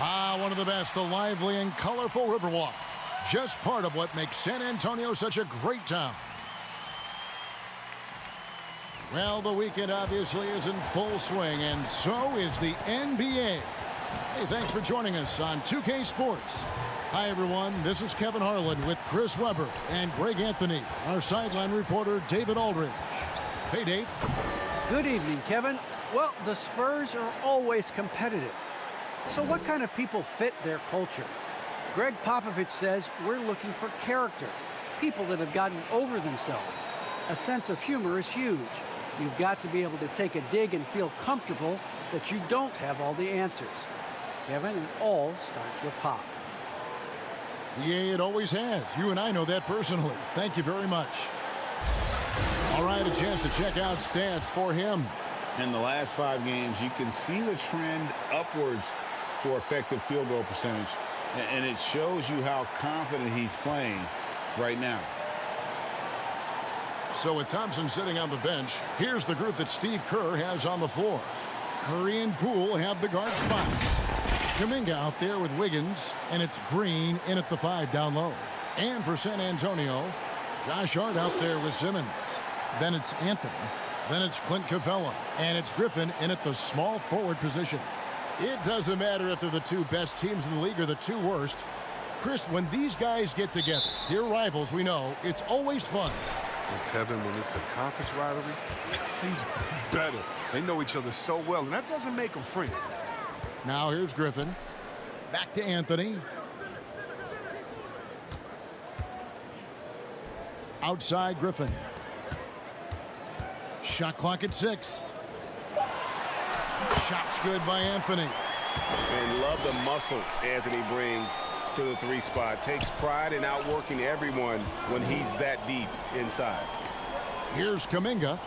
One of the best, the lively and colorful Riverwalk. Just part of what makes San Antonio such a great town. Well, the weekend obviously is in full swing, and so is the NBA. Hey, thanks for joining us on 2K Sports. Hi, everyone. This is Kevin Harlan with Chris Webber and Greg Anthony, our sideline reporter, David Aldridge. Hey, Dave. Good evening, Kevin. Well, the Spurs are always competitive. So what kind of people fit their culture? Greg Popovich says we're looking for character, people that have gotten over themselves. A sense of humor is huge. You've got to be able to take a dig and feel comfortable that you don't have all the answers. Kevin, it all starts with Pop. Yeah, it always has. You and I know that personally. Thank you very much. All right, a chance to check out stats for him. In the last 5 games, you can see the trend upwards for effective field goal percentage, and it shows you how confident he's playing right now. So with Thompson sitting on the bench, here's the group that Steve Kerr has on the floor. Curry and Poole have the guard spots. Kuminga out there with Wiggins, and it's Green in at the 5 down low. And for San Antonio, Josh Hart out there with Simmons. Then it's Anthony. Then it's Clint Capella. And it's Griffin in at the small forward position. It doesn't matter if they're the 2 best teams in the league or the 2 worst. Chris, when these guys get together, they're rivals, we know, it's always fun. And Kevin, when it's a conference rivalry, it's even better. They know each other so well, and that doesn't make them friends. Now here's Griffin. Back to Anthony. Outside Griffin. Shot clock at 6. Shot's good by Anthony. And love the muscle Anthony brings to the 3 spot. Takes pride in outworking everyone when he's that deep inside. Here's Kuminga.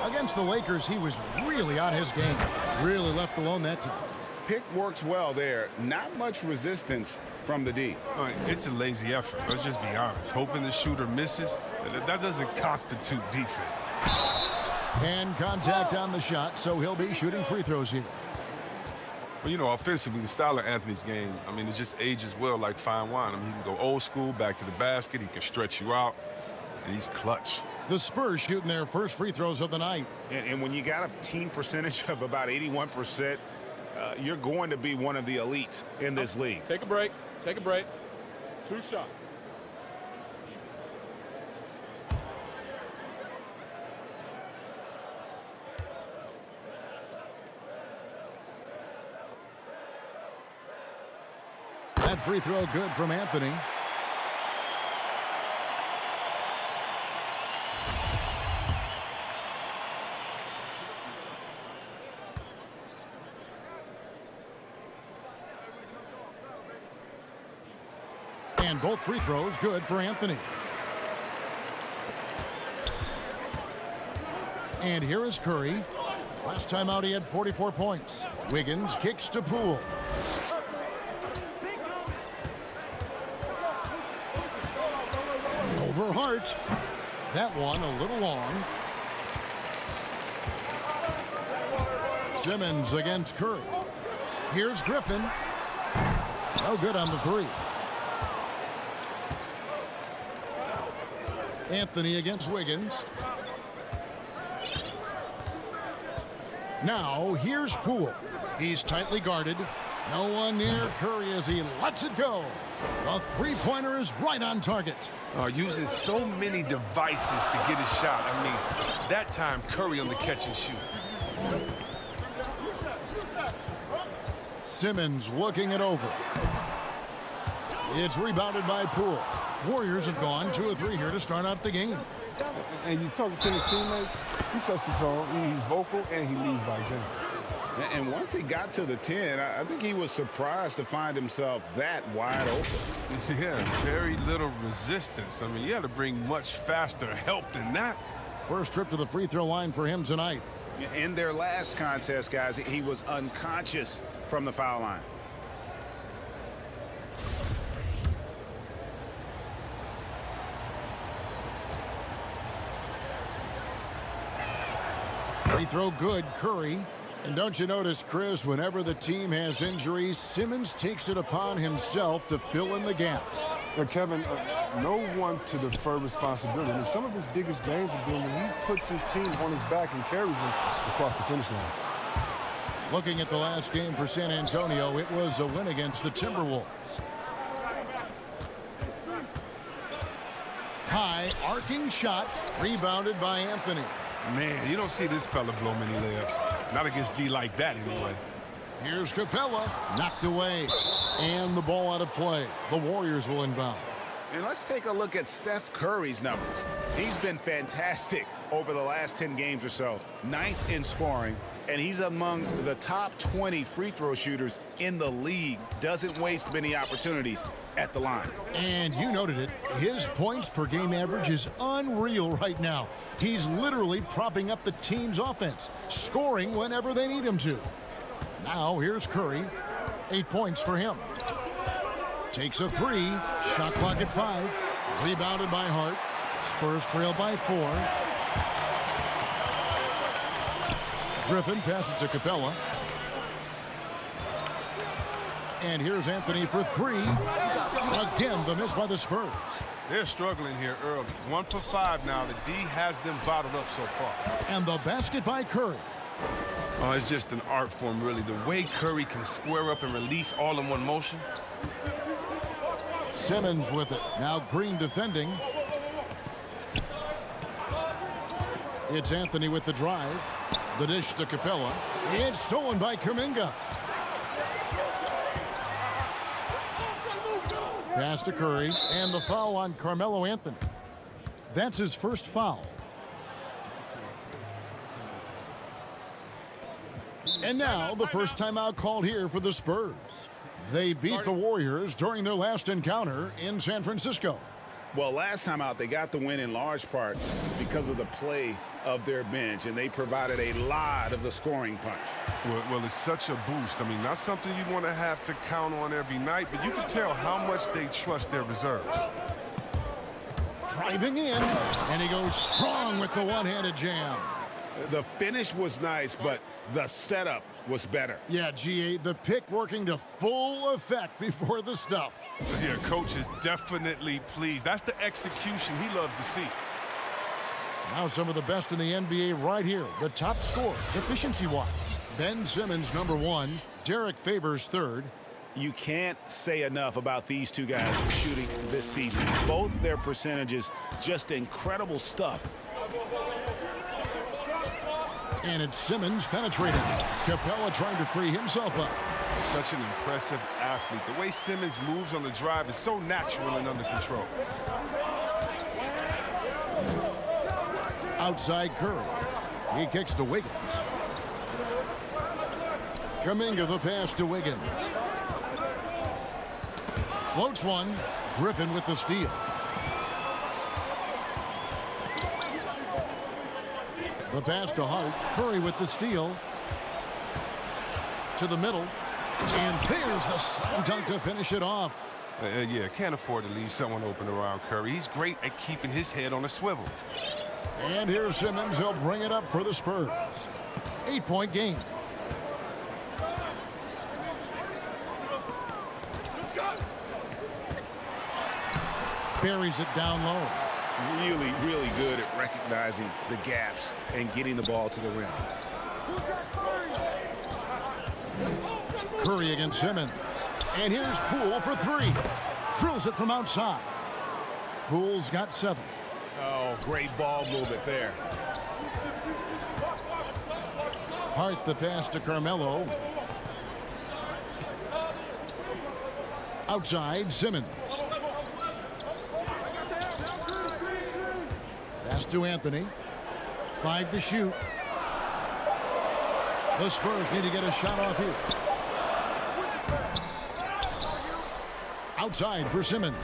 Against the Lakers, he was really on his game. Really left alone that time. Pick works well there. Not much resistance from the D. It's a lazy effort. Let's just be honest. Hoping the shooter misses, that doesn't constitute defense. And contact on the shot, so he'll be shooting free throws here. Well, you know, offensively, the style of Anthony's game, I mean, it just ages well like fine wine. I mean, he can go old school, back to the basket. He can stretch you out, and he's clutch. The Spurs shooting their first free throws of the night. And when you got a team percentage of about 81%, you're going to be one of the elites in this league. Take a break. Take a break. 2 shots. That free throw good from Anthony. And both free throws good for Anthony. And here is Curry. Last time out he had 44 points. Wiggins kicks to Poole. Over Hart. That one a little long. Simmons against Curry. Here's Griffin. No good on the 3. Anthony against Wiggins. Now here's Poole. He's tightly guarded. No one near Curry as he lets it go. The 3-pointer is right on target. Using so many devices to get a shot. I mean, that time Curry on the catch and shoot. Simmons looking it over. It's rebounded by Poole. Warriors have gone 2 of 3 here to start out the game. And you talk to his teammates, he sets the tone, he's vocal, and he leads by example. And once he got to the 10, I think he was surprised to find himself that wide open. Yeah, very little resistance. I mean, you had to bring much faster help than that. First trip to the free throw line for him tonight. In their last contest, guys, he was unconscious from the foul line. Free throw good, Curry. And don't you notice, Chris, whenever the team has injuries, Simmons takes it upon himself to fill in the gaps. Kevin, no one to defer responsibility. I mean, some of his biggest games have been when he puts his team on his back and carries them across the finish line. Looking at the last game for San Antonio, it was a win against the Timberwolves. High, arcing shot, rebounded by Anthony. Man, you don't see this fella blow many layups. Not against D like that, anyway. Here's Capella, knocked away. And the ball out of play. The Warriors will inbound. And let's take a look at Steph Curry's numbers. He's been fantastic over the last 10 games or so. 9th in scoring, and he's among the top 20 free throw shooters in the league. Doesn't waste many opportunities at the line. And you noted it. His points per game average is unreal right now. He's literally propping up the team's offense, scoring whenever they need him to. Now here's Curry. 8 points for him. Takes a three. Shot clock at 5. Rebounded by Hart. Spurs trail by 4. Griffin passes to Capella. And here's Anthony for 3. Again, the miss by the Spurs. They're struggling here early. 1 for 5 now. The D has them bottled up so far. And the basket by Curry. Oh, it's just an art form, really. The way Curry can square up and release all in one motion. Simmons with it. Now Green defending. It's Anthony with the drive. The dish to Capella. It's stolen by Kuminga. Pass to Curry. And the foul on Carmelo Anthony. That's his first foul. And now the first timeout called here for the Spurs. They beat the Warriors during their last encounter in San Francisco. Well, last time out, they got the win in large part because of the play of their bench, and they provided a lot of the scoring punch. Well, it's such a boost. I mean, not something you want to have to count on every night, but you can tell how much they trust their reserves. Driving in, and he goes strong with the one-handed jam. The finish was nice, but the setup was better. Yeah, GA, the pick working to full effect before the stuff. Yeah, coach is definitely pleased. That's the execution he loves to see. Now some of the best in the NBA right here. The top scorers, efficiency-wise. Ben Simmons, number 1. Derek Favors, 3rd. You can't say enough about these two guys shooting this season. Both their percentages, just incredible stuff. And it's Simmons penetrating. Capella trying to free himself up. Such an impressive athlete. The way Simmons moves on the drive is so natural and under control. Outside Curry. He kicks to Wiggins. Kuminga the pass to Wiggins. Floats one. Griffin with the steal. The pass to Hart. Curry with the steal. To the middle. And there's the slam dunk to finish it off. Yeah, can't afford to leave someone open around Curry. He's great at keeping his head on a swivel. And here's Simmons. He'll bring it up for the Spurs. 8-point game. Buries it down low. Really, really good at recognizing the gaps and getting the ball to the rim. Curry against Simmons. And here's Poole for 3. Drills it from outside. Poole's got 7. Oh, great ball movement there. Hart the pass to Carmelo. Outside, Simmons. Pass to Anthony. 5 to shoot. The Spurs need to get a shot off here. Outside for Simmons.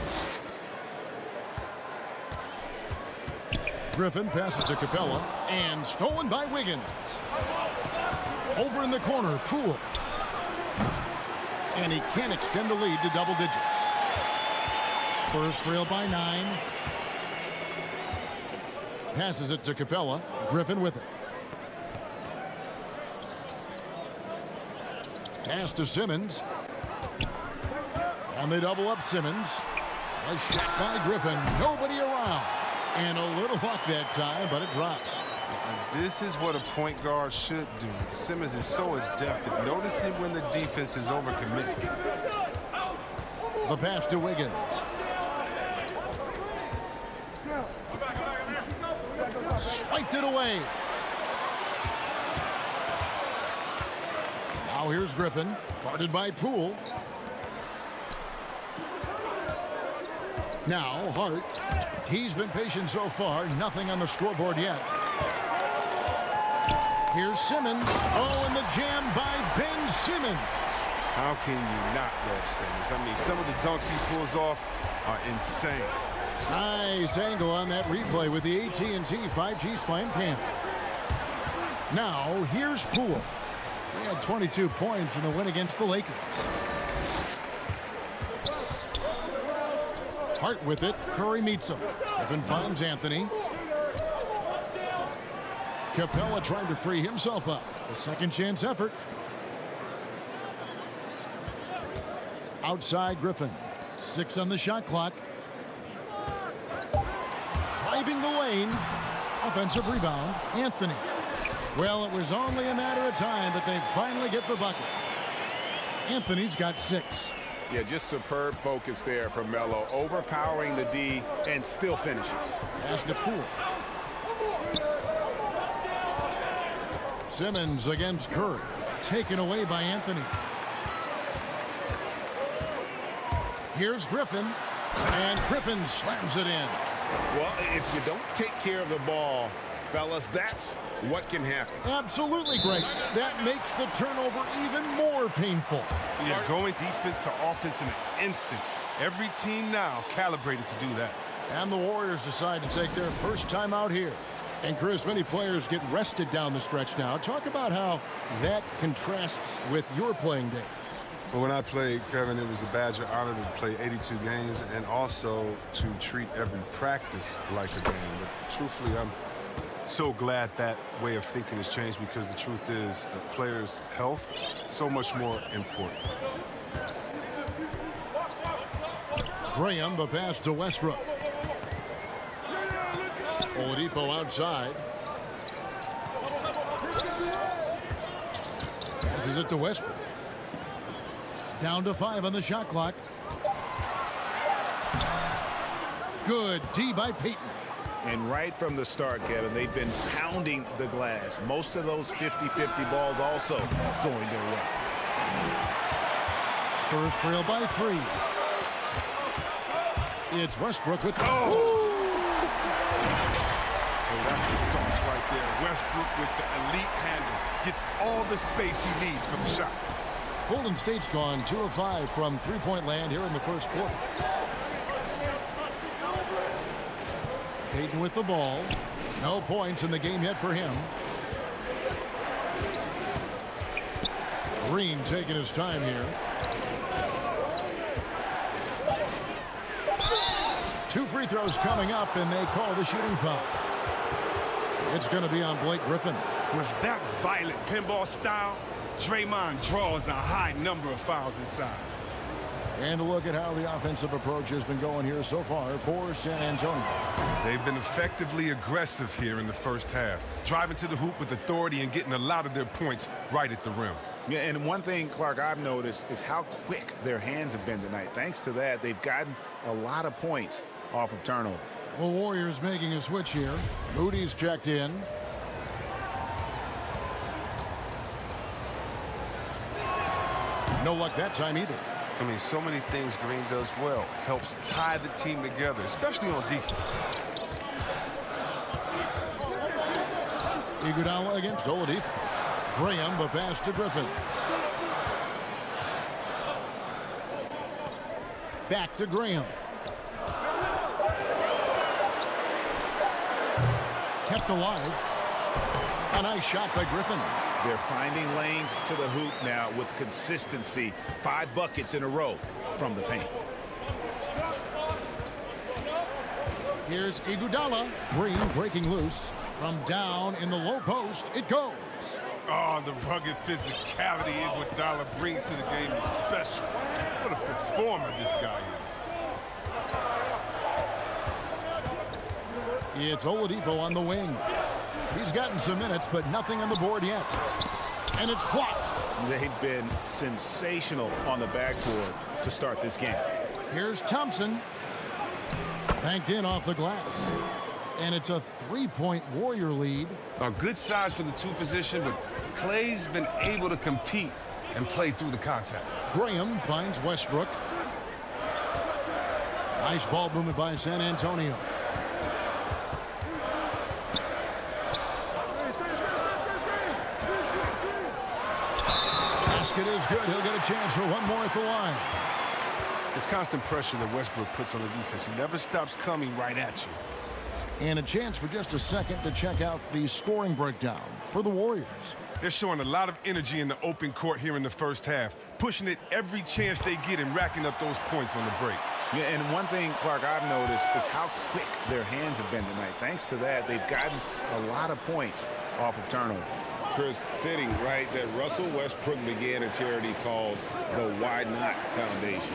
Griffin passes to Capella. And stolen by Wiggins. Over in the corner, Poole. And he can't extend the lead to double digits. Spurs trail by 9. Passes it to Capella. Griffin with it. Pass to Simmons. And they double up Simmons. A shot by Griffin. Nobody around. And a little luck that time, but it drops. And this is what a point guard should do. Simmons is so adept at noticing when the defense is overcommitted. The pass to Wiggins. Swiped it away. Now here's Griffin, guarded by Poole. Now Hart. He's been patient so far. Nothing on the scoreboard yet. Here's Simmons. Oh, and the jam by Ben Simmons. How can you not love Simmons? I mean, some of the dunks he pulls off are insane. Nice angle on that replay with the AT&T 5G Slam Cam. Now, here's Poole. He had 22 points in the win against the Lakers. Hart with it. Curry meets him. Griffin finds Anthony. Capella trying to free himself up. A second chance effort. Outside Griffin. 6 on the shot clock. Driving the lane. Offensive rebound. Anthony. Well, it was only a matter of time, but they finally get the bucket. Anthony's got 6. Yeah, just superb focus there from Melo, overpowering the D and still finishes. Pass to Poole. Simmons against Curry. Taken away by Anthony. Here's Griffin. And Griffin slams it in. Well, if you don't take care of the ball, fellas, that's what can happen. Absolutely, Greg. That makes the turnover even more painful. Yeah, going defense to offense in an instant. Every team now calibrated to do that. And the Warriors decide to take their first time out here. And Chris, many players get rested down the stretch now. Talk about how that contrasts with your playing days. Well, when I played, Kevin, it was a badge of honor to play 82 games and also to treat every practice like a game. But truthfully, I'm so glad that way of thinking has changed, because the truth is a players' health is so much more important. Graham, the pass to Westbrook. Oladipo outside. Passes it to Westbrook. Down to 5 on the shot clock. Good D by Peyton. And right from the start, Kevin, they've been pounding the glass. Most of those 50-50 balls also going their way. Spurs trail by 3. It's Westbrook with... Oh, that's the sauce right there. Westbrook with the elite handle. Gets all the space he needs for the shot. Golden State's gone 2 of 5 from three-point land here in the first quarter. Peyton with the ball. No points in the game yet for him. Green taking his time here. 2 free throws coming up, and they call the shooting foul. It's going to be on Blake Griffin. With that violent pinball style, Draymond draws a high number of fouls inside. And a look at how the offensive approach has been going here so far for San Antonio. They've been effectively aggressive here in the first half, driving to the hoop with authority and getting a lot of their points right at the rim. Yeah, and one thing, Clark, I've noticed is how quick their hands have been tonight. Thanks to that, they've gotten a lot of points off of turnover. The Warriors making a switch here. Moody's checked in. No luck that time either. I mean, so many things Green does well. Helps tie the team together, especially on defense. Iguodala against Oladipo. Graham, the pass to Griffin. Back to Graham. Kept alive. A nice shot by Griffin. They're finding lanes to the hoop now with consistency. 5 buckets in a row from the paint. Here's Iguodala. Green breaking loose. From down in the low post, it goes. Oh, the rugged physicality Iguodala brings to the game is special. What a performer this guy is. It's Oladipo on the wing. He's gotten some minutes, but nothing on the board yet. And it's blocked. They've been sensational on the backboard to start this game. Here's Thompson. Banked in off the glass. And it's a three-point Warrior lead. A good size for the two position, but Clay's been able to compete and play through the contact. Graham finds Westbrook. Nice ball movement by San Antonio. Basket is good. He'll get a chance for one more at the line. It's constant pressure that Westbrook puts on the defense. He never stops coming right at you. And a chance for just a second to check out the scoring breakdown for the Warriors. They're showing a lot of energy in the open court here in the first half, pushing it every chance they get and racking up those points on the break. Yeah, and one thing, Clark, I've noticed is how quick their hands have been tonight. Thanks to that, they've gotten a lot of points off of turnover. Chris, fitting, right, that Russell Westbrook began a charity called the Why Not Foundation,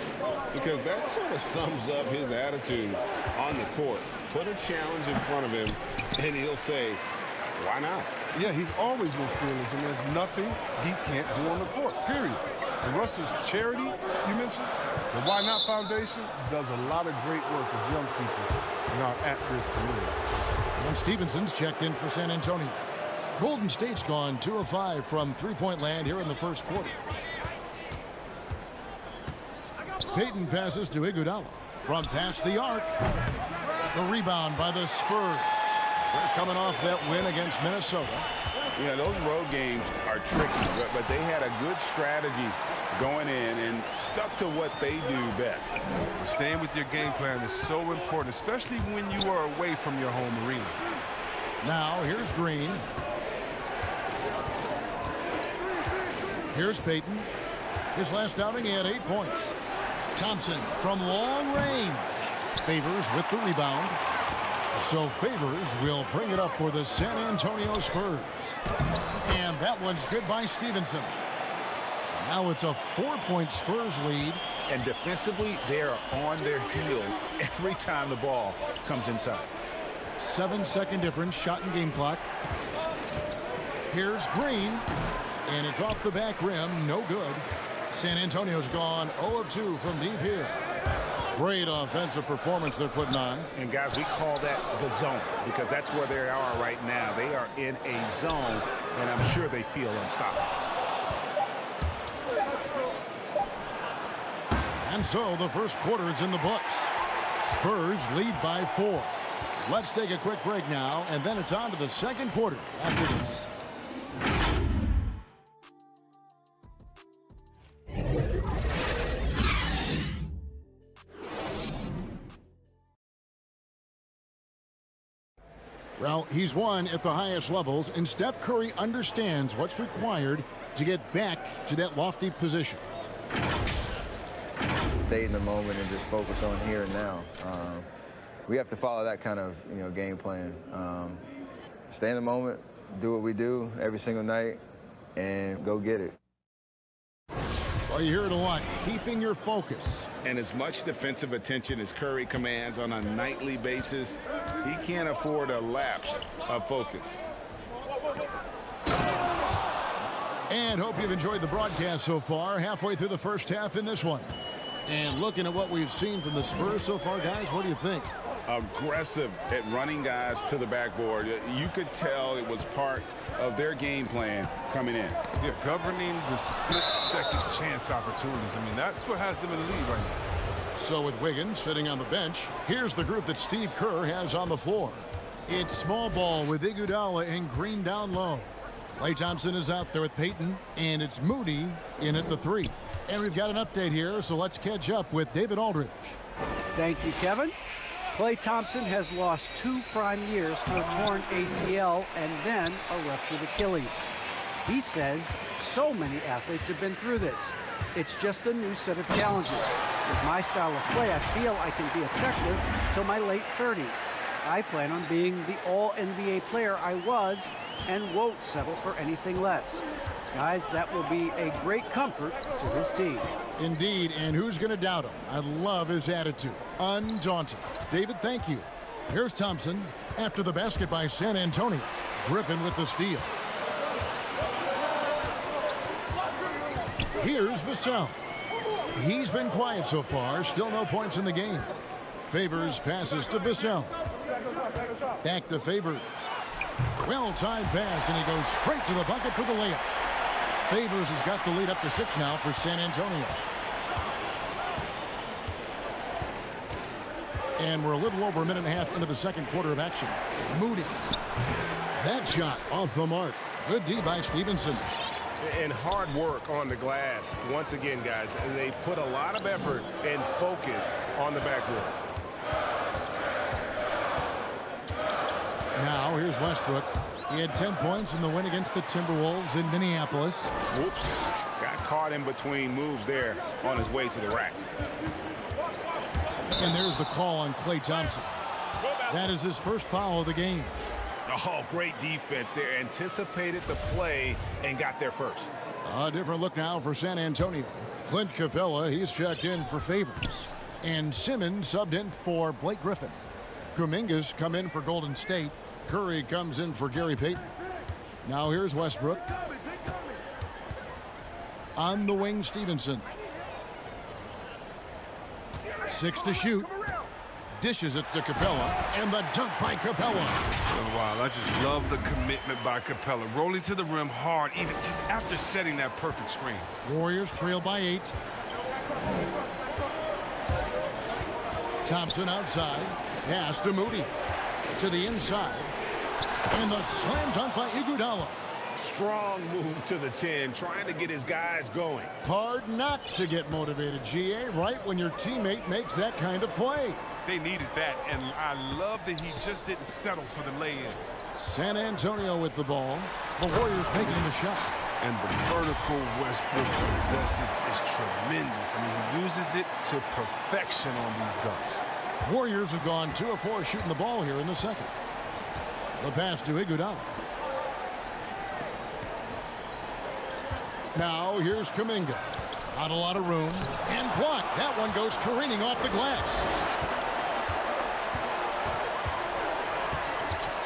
because that sort of sums up his attitude on the court. Put a challenge in front of him, and he'll say, why not? Yeah, he's always been fearless, and there's nothing he can't do on the court, period. And Russell's charity, you mentioned, the Why Not Foundation, does a lot of great work with young people in our at-risk community. And Stevenson's checked in for San Antonio. Golden State's gone 2 of 5 from three-point land here in the first quarter. Payton passes to Iguodala from past the arc. The rebound by the Spurs. They're coming off that win against Minnesota. Yeah, those road games are tricky, but they had a good strategy going in and stuck to what they do best. Staying with your game plan is so important, especially when you are away from your home arena. Now, here's Green. Here's Payton. His last outing, he had 8 points. Thompson from long range. Favors with the rebound. So Favors will bring it up for the San Antonio Spurs. And that one's good by Stevenson. Now it's a 4-point Spurs lead. And defensively, they are on their heels every time the ball comes inside. 7-second difference, shot and game clock. Here's Green. And it's off the back rim, no good. San Antonio's gone 0 of 2 from deep here. Great offensive performance they're putting on. And guys, we call that the zone because that's where they are right now. They are in a zone, and I'm sure they feel unstoppable. And so the first quarter is in the books. Spurs lead by 4. Let's take a quick break now, and then it's on to the second quarter after this. Well, he's won at the highest levels, and Steph Curry understands what's required to get back to that lofty position. Stay in the moment and just focus on here and now. We have to follow that kind of game plan. Stay in the moment, do what we do every single night, and go get it. Well, you hear it a lot, keeping your focus. And as much defensive attention as Curry commands on a nightly basis, he can't afford a lapse of focus. And hope you've enjoyed the broadcast so far. Halfway through the first half in this one. And looking at what we've seen from the Spurs so far, guys, what do you think? Aggressive at running guys to the backboard. You could tell it was part of their game plan coming in. Yeah, governing the split-second chance opportunities. I mean, that's what has them in the lead right now. So with Wiggins sitting on the bench, here's the group that Steve Kerr has on the floor. It's small ball with Iguodala and Green down low. Klay Thompson is out there with Payton, and it's Moody in at the 3. And we've got an update here, so let's catch up with David Aldridge. Thank you, Kevin. Klay Thompson has lost 2 prime years to a torn ACL and then a ruptured Achilles. He says so many athletes have been through this. It's just a new set of challenges. With my style of play, I feel I can be effective till my late 30s. I plan on being the all-NBA player I was and won't settle for anything less. Guys, that will be a great comfort to his team. Indeed, and who's going to doubt him? I love his attitude. Undaunted. David, thank you. Here's Thompson after the basket by San Antonio. Griffin with the steal. Here's Vassell. He's been quiet so far. Still no points in the game. Favors passes to Vassell. Back to Favors. Well-timed pass, and he goes straight to the bucket for the layup. Favors has got the lead up to 6 now for San Antonio. And we're a little over a minute and a half into the second quarter of action. Moody. That shot off the mark. Good D by Stevenson. And hard work on the glass. Once again, guys, they put a lot of effort and focus on the backboard. Now here's Westbrook. He had 10 points in the win against the Timberwolves in Minneapolis. Whoops. Got caught in between moves there on his way to the rack. And there's the call on Klay Thompson. That is his first foul of the game. Oh, great defense there. Anticipated the play and got there first. A different look now for San Antonio. Clint Capella, he's checked in for Favors. And Simmons subbed in for Blake Griffin. Kuminga's come in for Golden State. Curry comes in for Gary Payton. Now here's Westbrook. On the wing, Stevenson. 6 to shoot. Dishes it to Capella, and the dunk by Capella. Wow, I just love the commitment by Capella. Rolling to the rim hard, even just after setting that perfect screen. Warriors trail by 8. Thompson outside. Pass to Moody. To the inside. And the slam dunk by Iguodala. Strong move to the 10, trying to get his guys going. Hard not to get motivated, GA, right when your teammate makes that kind of play. They needed that, and I love that he just didn't settle for the lay-in. San Antonio with the ball. The Warriors making the shot. And the vertical Westbrook possesses is tremendous. I mean, he uses it to perfection on these dunks. Warriors have gone 2 of 4 shooting the ball here in the second. The pass to Iguodala. Now here's Kuminga. Not a lot of room. And blocked. That one goes careening off the glass.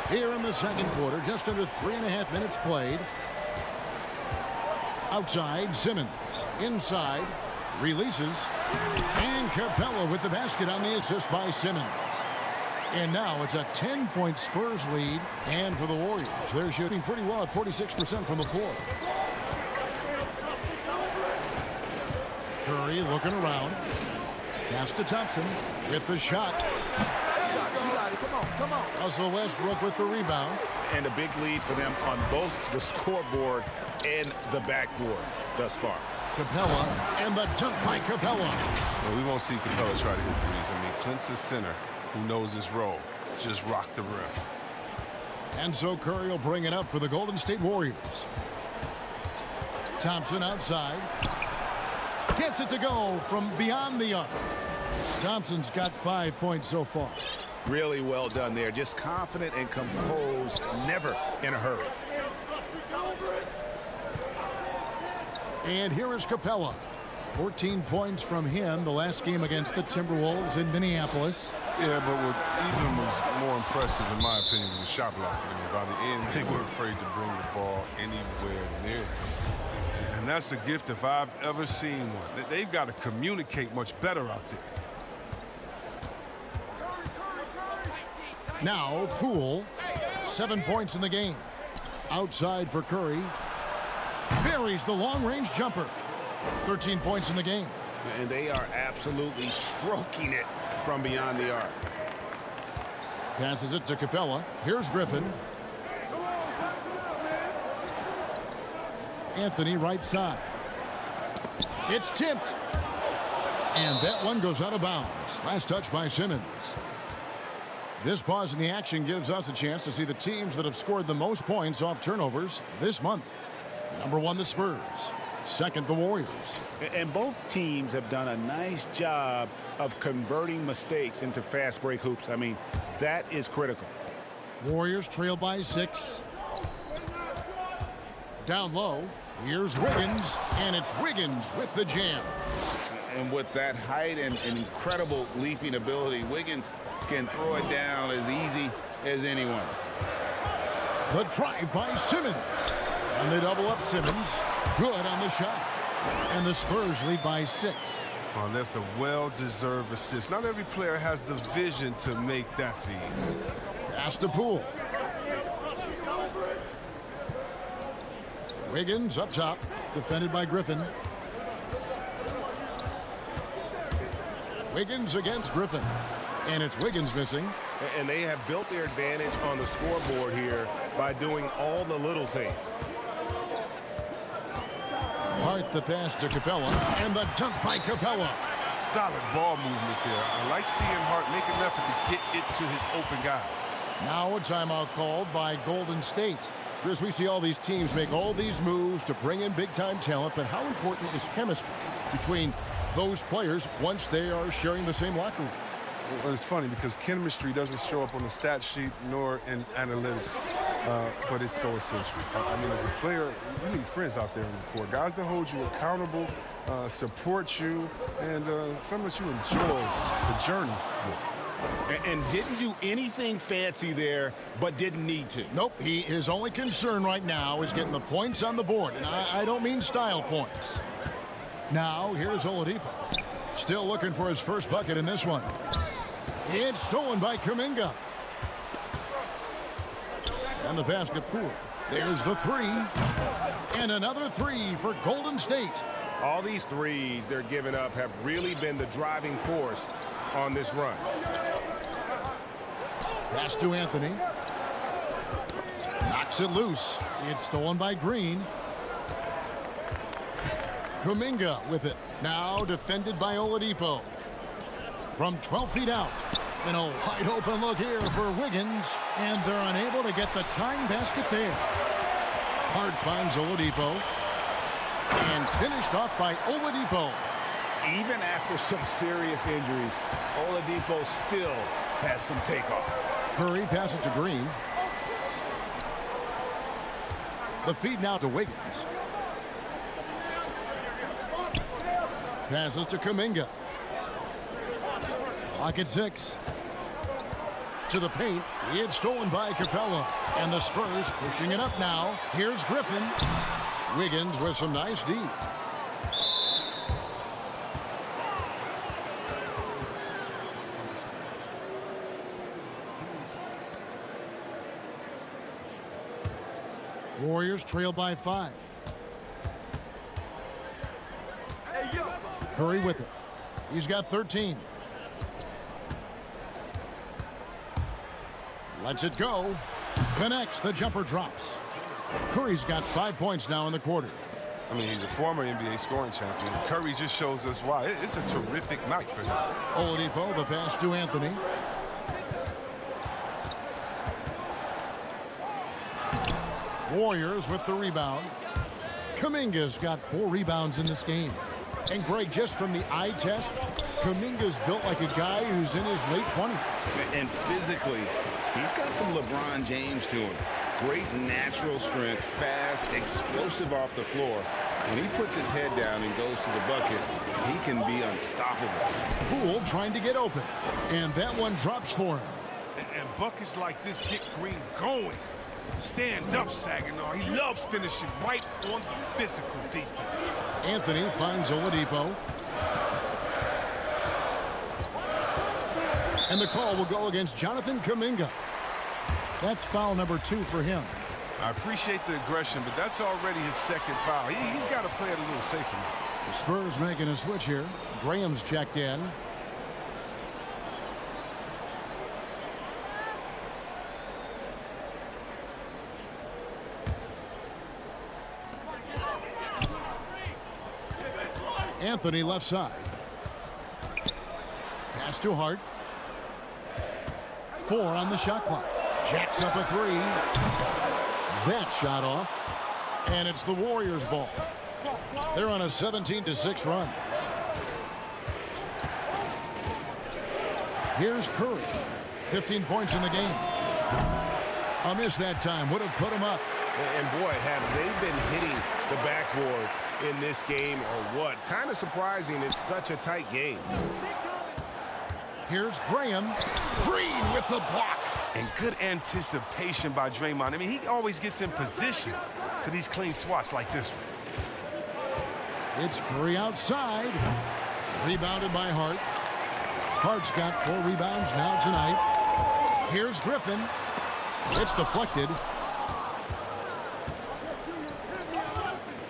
Here in the second quarter, just under 3.5 minutes played. Outside, Simmons. Inside, releases. And Capella with the basket on the assist by Simmons. And now it's a 10-point Spurs lead. And for the Warriors, they're shooting pretty well at 46% from the floor. Curry looking around. Pass to Thompson with the shot. Come on. Russell Westbrook with the rebound. And a big lead for them on both the scoreboard and the backboard thus far. Capella and the dunk by Capella. Well, we won't see Capella try to hit threes. I mean, Clint's a center who knows his role. Just rock the rim. And so Curry will bring it up for the Golden State Warriors. Thompson outside. Gets it to go from beyond the arc. Thompson's got 5 points so far. Really well done there. Just confident and composed, never in a hurry. And here is Capella. 14 points from him the last game against the Timberwolves in Minneapolis. Yeah, but what even was more impressive, in my opinion, was the shot blocking. I mean, by the end, they were afraid to bring the ball anywhere near them. And that's a gift if I've ever seen one. They've got to communicate much better out there. Now, Poole, 7 points in the game. Outside for Curry. Buries the long-range jumper. 13 points in the game. And they are absolutely stroking it from beyond the arc. Passes it to Capella. Here's Griffin. Anthony right side. It's tipped. And that one goes out of bounds. Last touch by Simmons. This pause in the action gives us a chance to see the teams that have scored the most points off turnovers this month. Number 1, the Spurs. Second, the Warriors. And both teams have done a nice job of converting mistakes into fast break hoops. I mean, that is critical. Warriors trail by 6. Down low, here's Wiggins, and it's Wiggins with the jam. And with that height and incredible leaping ability, Wiggins can throw it down as easy as anyone. The drive by Simmons. And they double up Simmons. Good on the shot. And the Spurs lead by 6. Oh, that's a well-deserved assist. Not every player has the vision to make that feed. Pass to Poole. Wiggins up top, defended by Griffin. Wiggins against Griffin. And it's Wiggins missing. And they have built their advantage on the scoreboard here by doing all the little things. Hart the pass to Capella, and the dunk by Capella. Solid ball movement there. I like seeing Hart make an effort to get it to his open guys. Now a timeout called by Golden State. Chris, we see all these teams make all these moves to bring in big-time talent, but how important is chemistry between those players once they are sharing the same locker room? Well, it's funny because chemistry doesn't show up on the stat sheet nor in analytics, but it's so essential. I mean, as a player, you need friends out there on the court, guys that hold you accountable, support you, and some that you enjoy the journey with. And didn't do anything fancy there, but didn't need to. Nope, his only concern right now is getting the points on the board, and I don't mean style points. Now, here's Oladipo. Still looking for his first bucket in this one. It's stolen by Kuminga. And the basket Poole. There's the three. And another three for Golden State. All these threes they're giving up have really been the driving force on this run. Pass to Anthony. Knocks it loose. It's stolen by Green. Kuminga with it. Now defended by Oladipo. From 12 feet out. And a wide open look here for Wiggins. And they're unable to get the tying basket there. Hart finds Oladipo. And finished off by Oladipo. Even after some serious injuries, Oladipo still has some takeoff. Curry passes to Green. The feed now to Wiggins. Passes to Kuminga. Clock at 6. To the paint. It's stolen by Capella. And the Spurs pushing it up now. Here's Griffin. Wiggins with some nice D. Warriors trail by 5. Curry with it. He's got 13. Lets it go. Connects. The jumper drops. Curry's got 5 points now in the quarter. I mean, he's a former NBA scoring champion. Curry just shows us why. It's a terrific night for him. Oladipo, the pass to Anthony. Warriors with the rebound. Kuminga's got 4 rebounds in this game. And Greg, just from the eye test, Kuminga's built like a guy who's in his late 20s. And physically, he's got some LeBron James to him. Great natural strength, fast, explosive off the floor. When he puts his head down and goes to the bucket, he can be unstoppable. Poole trying to get open. And that one drops for him. And buckets like this get Green going. Stand up, Saginaw. He loves finishing right on the physical defense. Anthony finds Oladipo. And the call will go against Jonathan Kuminga. That's foul number 2 for him. I appreciate the aggression, but that's already his second foul. He's got to play it a little safer now. The Spurs making a switch here. Graham's checked in. Anthony left side. Pass to Hart. 4 on the shot clock. Jacks up a 3. That shot off. And it's the Warriors' ball. They're on a 17-6 run. Here's Curry. 15 points in the game. A miss that time would have put him up. And boy, have they been hitting the backboard in this game or what? Kind of surprising it's such a tight game. Here's Graham. Green with the block. And good anticipation by Draymond. I mean, he always gets in position for these clean swats like this one. It's Curry outside. Rebounded by Hart. Hart's got 4 rebounds now tonight. Here's Griffin. It's deflected.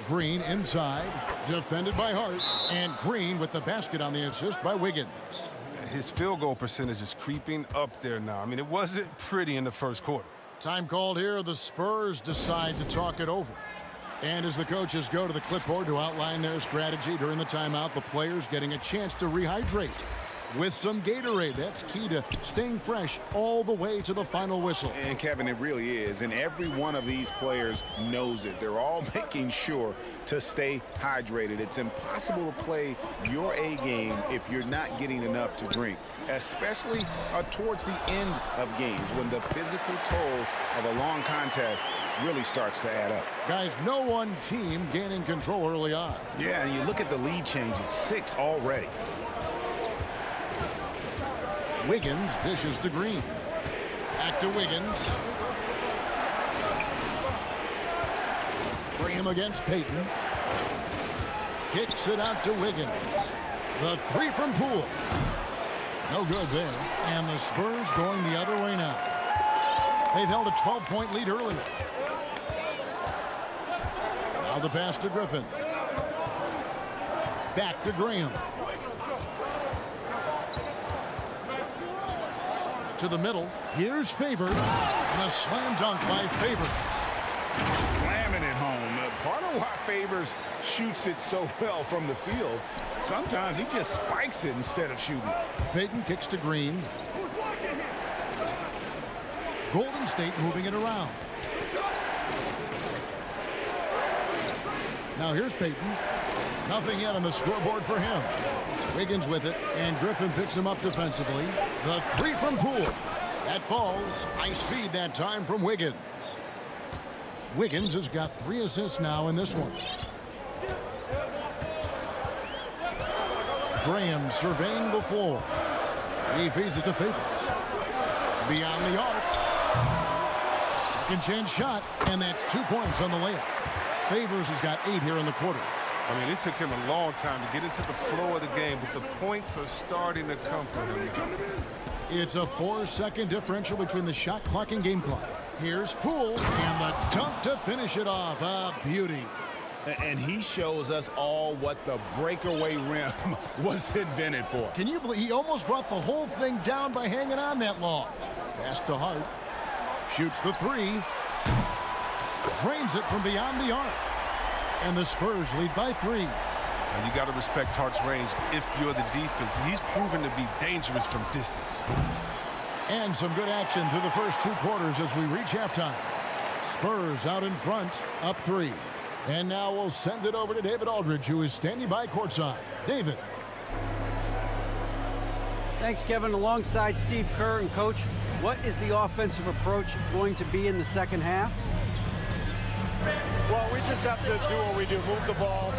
Green inside. Defended by Hart. And Green with the basket on the assist by Wiggins. His field goal percentage is creeping up there now. I mean, it wasn't pretty in the first quarter. Time called here. The Spurs decide to talk it over. And as the coaches go to the clipboard to outline their strategy during the timeout, the players getting a chance to rehydrate with some Gatorade. That's key to staying fresh all the way to the final whistle. And Kevin, it really is. And every one of these players knows it. They're all making sure to stay hydrated. It's impossible to play your A game if you're not getting enough to drink, especially towards the end of games when the physical toll of a long contest really starts to add up. Guys, no one team gaining control early on. Yeah, and you look at the lead changes, 6 already. Wiggins dishes to Green. Back to Wiggins. Graham against Payton. Kicks it out to Wiggins. The 3 from Poole. No good there. And the Spurs going the other way now. They've held a 12-point lead earlier. Now the pass to Griffin. Back to Graham. To the middle. Here's Favors. And a slam dunk by Favors. Slamming it home. Part of why Favors shoots it so well from the field, sometimes he just spikes it instead of shooting it. Payton kicks to Green. Golden State moving it around. Now here's Payton. Nothing yet on the scoreboard for him. Wiggins with it, and Griffin picks him up defensively. The 3 from Poole. That falls. High speed that time from Wiggins. Wiggins has got 3 assists now in this one. Graham surveying the floor. He feeds it to Favors. Beyond the arc. Second chance shot, and that's 2 points on the layup. Favors has got 8 here in the quarter. I mean, it took him a long time to get into the flow of the game, but the points are starting to come for him. It's a 4-second differential between the shot clock and game clock. Here's Poole, and the dunk to finish it off. A beauty. And he shows us all what the breakaway rim was invented for. Can you believe he almost brought the whole thing down by hanging on that long? Pass to Hart. Shoots the 3. Drains it from beyond the arc. And the Spurs lead by 3. And you got to respect Hart's range if you're the defense. He's proven to be dangerous from distance. And some good action through the first 2 quarters as we reach halftime. Spurs out in front, up 3. And now we'll send it over to David Aldridge, who is standing by courtside. David. Thanks, Kevin. Alongside Steve Kerr and Coach, what is the offensive approach going to be in the second half? Well, we just have to do what we do, move the ball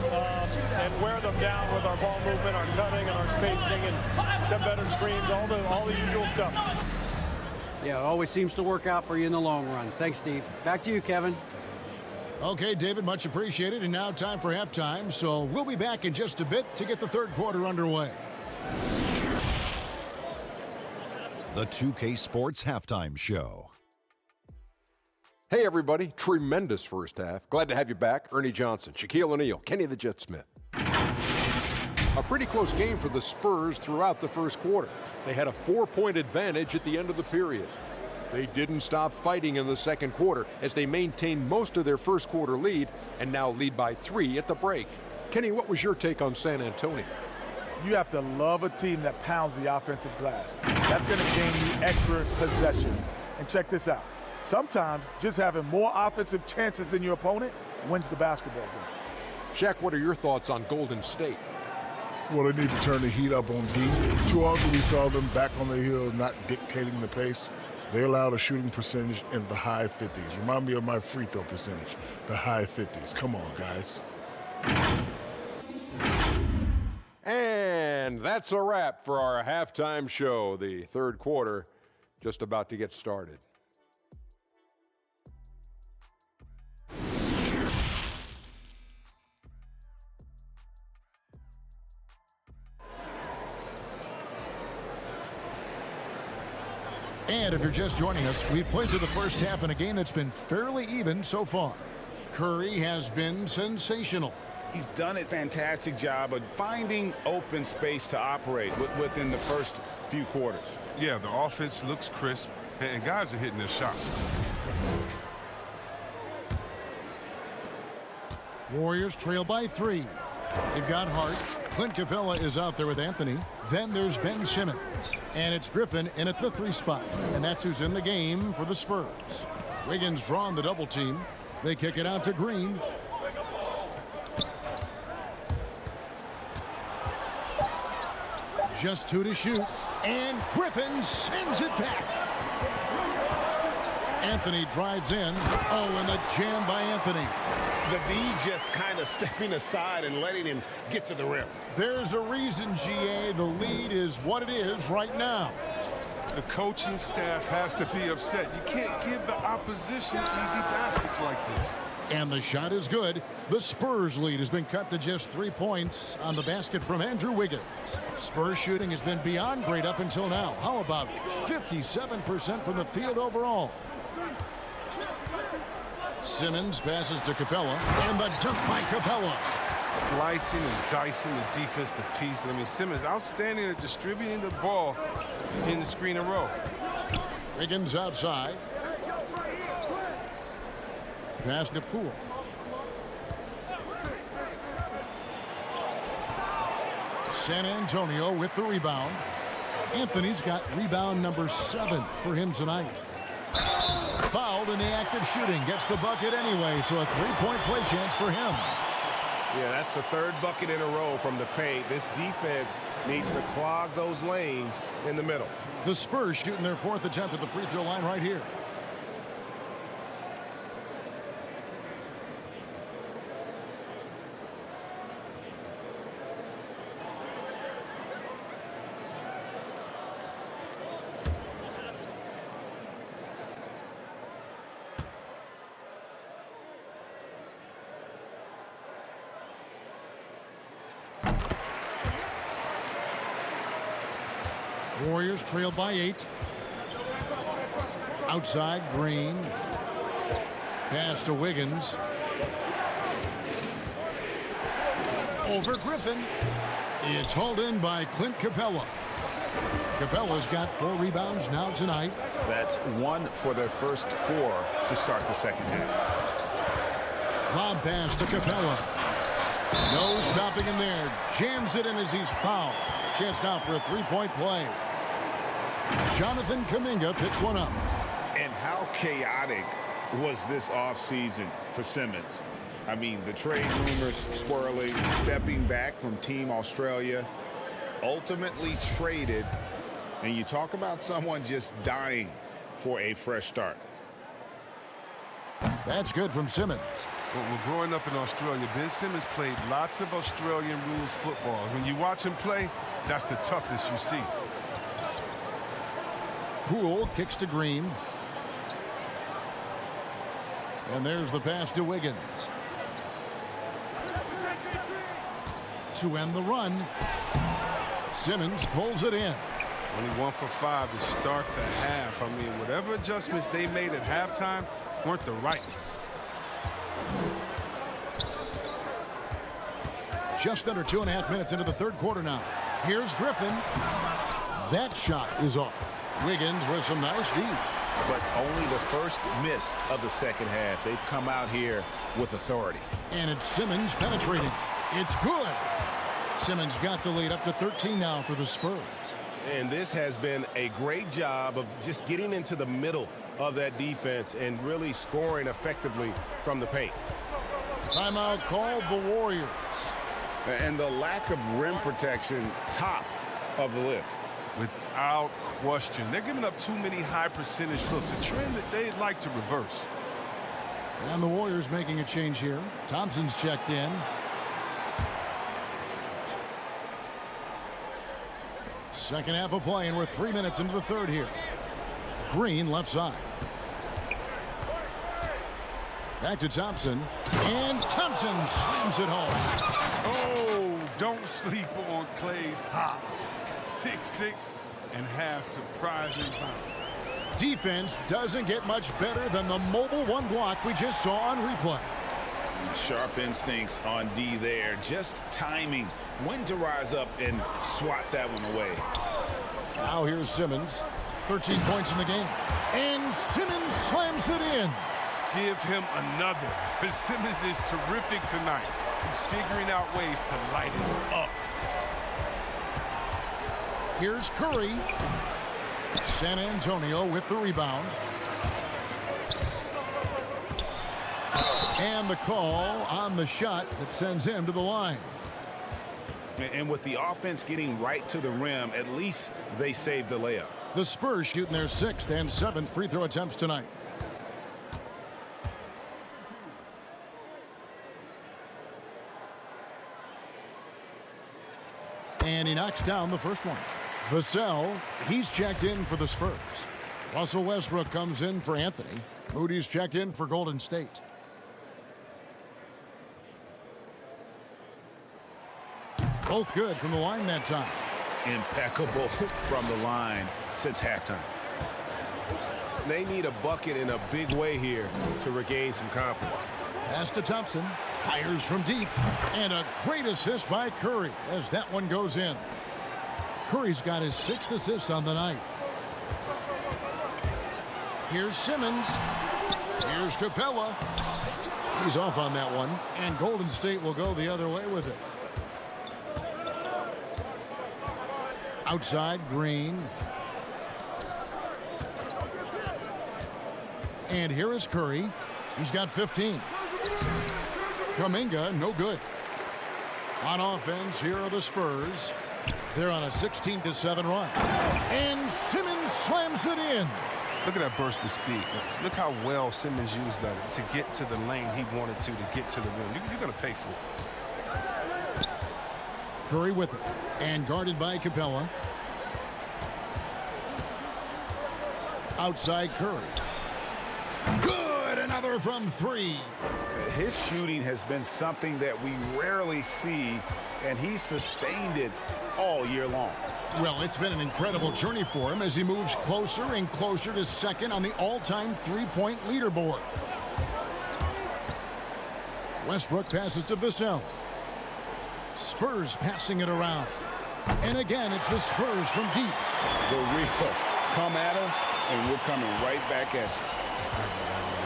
and wear them down with our ball movement, our cutting, and our spacing, and set better screens, all the usual stuff. Yeah, it always seems to work out for you in the long run. Thanks, Steve. Back to you, Kevin. Okay, David, much appreciated. And now time for halftime. So we'll be back in just a bit to get the third quarter underway. The 2K Sports Halftime Show. Hey, everybody. Tremendous first half. Glad to have you back. Ernie Johnson, Shaquille O'Neal, Kenny the Jet Smith. A pretty close game for the Spurs throughout the first quarter. They had a 4-point advantage at the end of the period. They didn't stop fighting in the second quarter as they maintained most of their first quarter lead and now lead by 3 at the break. Kenny, what was your take on San Antonio? You have to love a team that pounds the offensive glass. That's going to gain you extra possessions. And check this out. Sometimes just having more offensive chances than your opponent wins the basketball game. Shaq, what are your thoughts on Golden State? Well, they need to turn the heat up on D. Too often we saw them back on the hill, not dictating the pace. They allowed a shooting percentage in the high 50s. Remind me of my free throw percentage, the high 50s. Come on, guys. And that's a wrap for our halftime show. The third quarter just about to get started. And if you're just joining us, we've played through the first half in a game that's been fairly even so far. Curry has been sensational. He's done a fantastic job of finding open space to operate within the first few quarters. Yeah, the offense looks crisp, and guys are hitting their shots. Warriors trail by 3. They've got Hart. Clint Capella is out there with Anthony. Then there's Ben Simmons. And it's Griffin in at the 3 spot. And that's who's in the game for the Spurs. Wiggins drawing the double team. They kick it out to Green. Just 2 to shoot. And Griffin sends it back. Anthony drives in. Oh, and the jam by Anthony. The D just kind of stepping aside and letting him get to the rim. There's a reason, GA, the lead is what it is right now. The coaching staff has to be upset. You can't give the opposition easy baskets like this. And the shot is good. The Spurs lead has been cut to just 3 points on the basket from Andrew Wiggins. Spurs shooting has been beyond great up until now. How about 57% from the field overall? Simmons passes to Capella, and the dunk by Capella. Slicing and dicing the defense to pieces. I mean, Simmons outstanding at distributing the ball in the screen and roll. Wiggins outside. Pass to Poole. San Antonio with the rebound. Anthony's got rebound number 7 for him tonight. Fouled in the act of shooting. Gets the bucket anyway, so a 3-point play chance for him. Yeah, that's the 3rd bucket in a row from the paint. This defense needs to clog those lanes in the middle. The Spurs shooting their 4th attempt at the free throw line right here. Warriors trail by 8. Outside, Green. Pass to Wiggins. Over Griffin. It's hauled in by Clint Capella. Capella's got 4 rebounds now tonight. That's 1 for their first 4 to start the second half. Lob pass to Capella. No stopping him there. Jams it in as he's fouled. Chance now for a 3-point play. Jonathan Kuminga picks one up. And how chaotic was this offseason for Simmons? I mean, the trade rumors swirling, stepping back from Team Australia, ultimately traded, and you talk about someone just dying for a fresh start. That's good from Simmons. Well, growing up in Australia, Ben Simmons played lots of Australian rules football. When you watch him play, that's the toughness you see. Poole kicks to Green. And there's the pass to Wiggins. To end the run, Simmons pulls it in. Only 1 for 5 to start the half. I mean, whatever adjustments they made at halftime weren't the right ones. Just under 2.5 minutes into the third quarter now. Here's Griffin. That shot is off. Wiggins with some nice D. But only the first miss of the second half. They've come out here with authority. And it's Simmons penetrating. It's good. Simmons got the lead up to 13 now for the Spurs. And this has been a great job of just getting into the middle of that defense and really scoring effectively from the paint. Timeout called the Warriors. And the lack of rim protection, top of the list. Without question. They're giving up too many high percentage looks, a trend that they'd like to reverse. And the Warriors making a change here. Thompson's checked in. Second half of play, and we're 3 minutes into the third here. Green left side. Back to Thompson. And Thompson slams it home. Oh, don't sleep on Clay's hops. 6'6" and has surprising bounce. Defense doesn't get much better than the mobile one block we just saw on replay. Sharp instincts on D there. Just timing when to rise up and swat that one away. Now here's Simmons. 13 points in the game. And Simmons slams it in. Give him another. Because Simmons is terrific tonight. He's figuring out ways to light it up. Here's Curry. San Antonio with the rebound. And the call on the shot that sends him to the line. And with the offense getting right to the rim, at least they saved the layup. The Spurs shooting their 6th and 7th free throw attempts tonight. And he knocks down the first one. Vassell, he's checked in for the Spurs. Russell Westbrook comes in for Anthony. Moody's checked in for Golden State. Both good from the line that time. Impeccable from the line since halftime. They need a bucket in a big way here to regain some confidence. Pass to Thompson. Fires from deep. And a great assist by Curry as that one goes in. Curry's got his 6th assist on the night. Here's Simmons. Here's Capella. He's off on that one. And Golden State will go the other way with it. Outside, Green. And here is Curry. He's got 15. Kuminga, no good. On offense, here are the Spurs. They're on a 16-7 run. And Simmons slams it in. Look at that burst of speed. Look how well Simmons used that to get to the lane he wanted to get to the rim. You're going to pay for it. Curry with it. And guarded by Capella. Outside Curry. Good! Another from 3. His shooting has been something that we rarely see, and he's sustained it all year long. Well, it's been an incredible journey for him as he moves closer and closer to second on the all-time three-point leaderboard. Westbrook passes to Vassell. Spurs passing it around. And again, it's the Spurs from deep. The real come at us, and we're coming right back at you.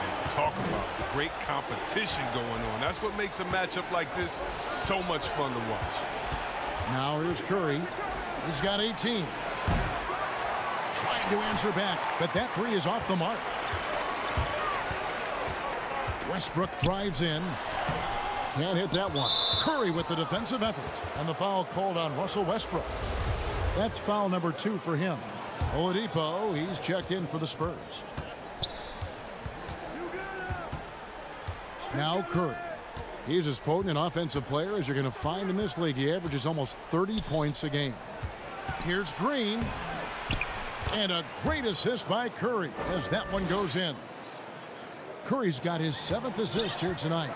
Let's talk about the great competition going on. That's what makes a matchup like this so much fun to watch. Now here's Curry. He's got 18. Trying to answer back, but that 3 is off the mark. Westbrook drives in. Can't hit that one. Curry with the defensive effort. And the foul called on Russell Westbrook. That's foul number 2 for him. Oladipo, he's checked in for the Spurs. Now Curry. He's as potent an offensive player as you're going to find in this league. He averages almost 30 points a game. Here's Green. And a great assist by Curry as that one goes in. Curry's got his 7th assist here tonight.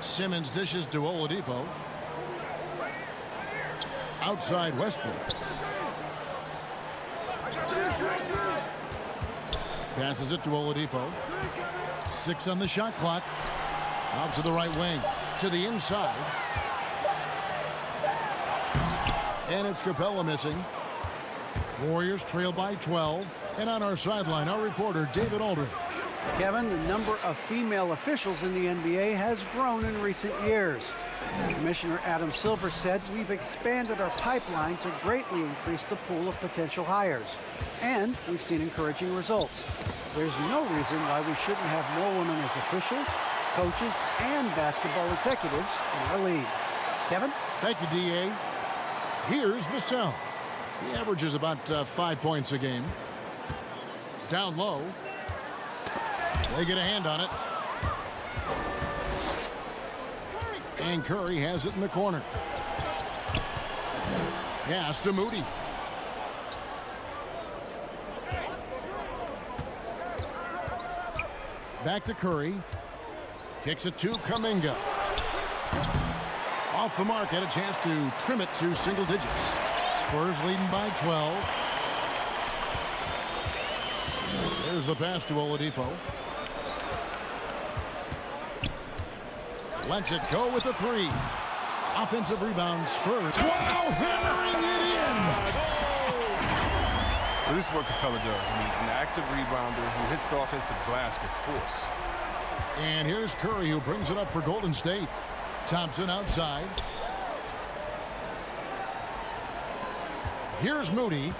Simmons dishes to Oladipo. Outside Westbrook. Passes it to Oladipo. 6 on the shot clock. Out to the right wing. To the inside. And it's Capella missing. Warriors trail by 12. And on our sideline, our reporter, David Aldridge. Kevin, the number of female officials in the NBA has grown in recent years. Commissioner Adam Silver said we've expanded our pipeline to greatly increase the pool of potential hires. And we've seen encouraging results. There's no reason why we shouldn't have more women as officials, coaches, and basketball executives in our league. Kevin? Thank you, D.A. Here's Vassell. He averages about 5 points a game. Down low. They get a hand on it. And Curry has it in the corner. Pass to Moody. Back to Curry. Kicks it to Kuminga. Off the mark, had a chance to trim it to single digits. Spurs leading by 12. There's the pass to Oladipo. Lets it go with the three. Offensive rebound, Spurs. Wow, hammering it in! Well, this is what Capella does. I mean, an active rebounder who hits the offensive glass with force. And here's Curry, who brings it up for Golden State. Thompson outside. Here's Moody.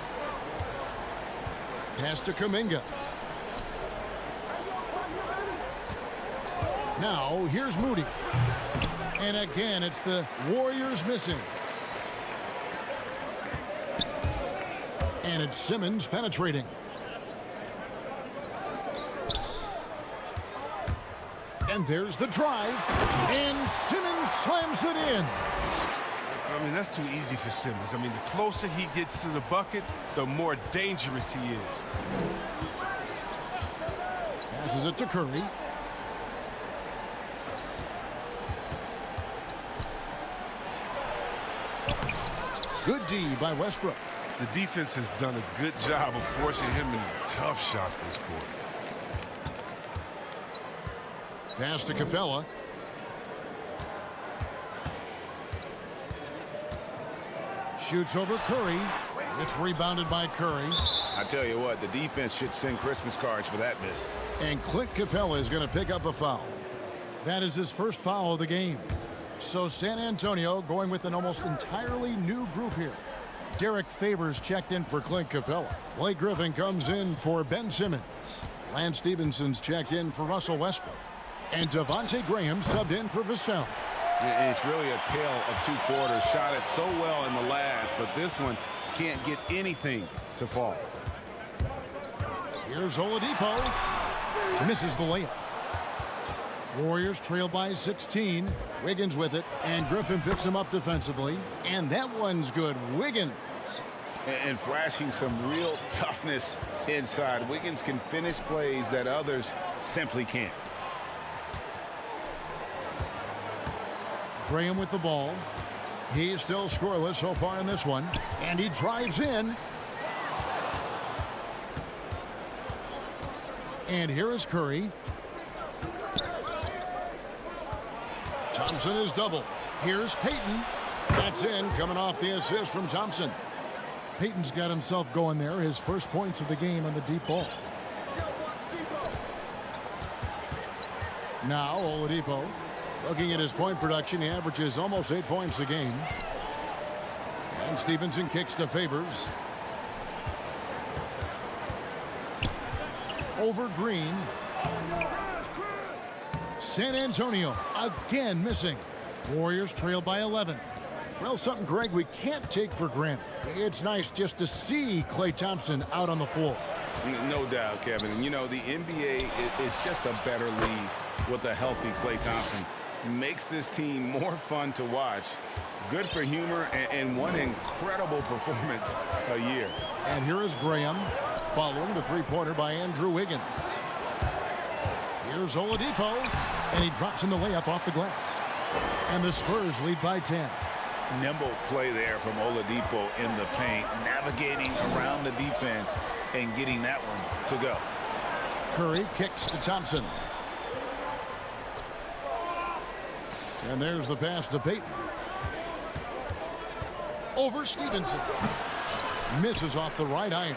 Pass to Kuminga. Now, here's Moody. And again, it's the Warriors missing. And it's Simmons penetrating. And there's the drive. And Simmons slams it in. I mean, that's too easy for Simmons. I mean, the closer he gets to the bucket, the more dangerous he is. Passes it to Curry. Good D by Westbrook. The defense has done a good job of forcing him into tough shots this quarter. Pass to Capella. Shoots over Curry. It's rebounded by Curry. I tell you what, the defense should send Christmas cards for that miss. And Clint Capella is going to pick up a foul. That is his first foul of the game. So San Antonio going with an almost entirely new group here. Derek Favors checked in for Clint Capella. Blake Griffin comes in for Ben Simmons. Lance Stephenson's checked in for Russell Westbrook. And Devontae Graham subbed in for Vassell. And it's really a tale of two quarters. Shot it so well in the last, but this one can't get anything to fall. Here's Oladipo. Misses the layup. Warriors trail by 16. Wiggins with it, and Griffin picks him up defensively. And that one's good. Wiggins. And flashing some real toughness inside. Wiggins can finish plays that others simply can't. Graham with the ball. He's still scoreless so far in this one. And he drives in. And here is Curry. Thompson is double. Here's Payton. That's in, coming off the assist from Thompson. Payton's got himself going there. His first points of the game on the deep ball. Now Oladipo. Looking at his point production, he averages almost 8 points a game. And Stevenson kicks to Favors. Over Green. San Antonio again missing. Warriors trail by 11. Well, something, Greg, we can't take for granted. It's nice just to see Klay Thompson out on the floor. No doubt, Kevin. And, you know, the NBA is just a better league with a healthy Klay Thompson. Makes this team more fun to watch. Good for humor and one incredible performance a year. And here is Graham following the three-pointer by Andrew Wiggins. Here's Oladipo, and he drops in the layup off the glass. And the Spurs lead by 10. Nimble play there from Oladipo in the paint, navigating around the defense and getting that one to go. Curry kicks to Thompson. And there's the pass to Payton. Over Stevenson. Misses off the right iron.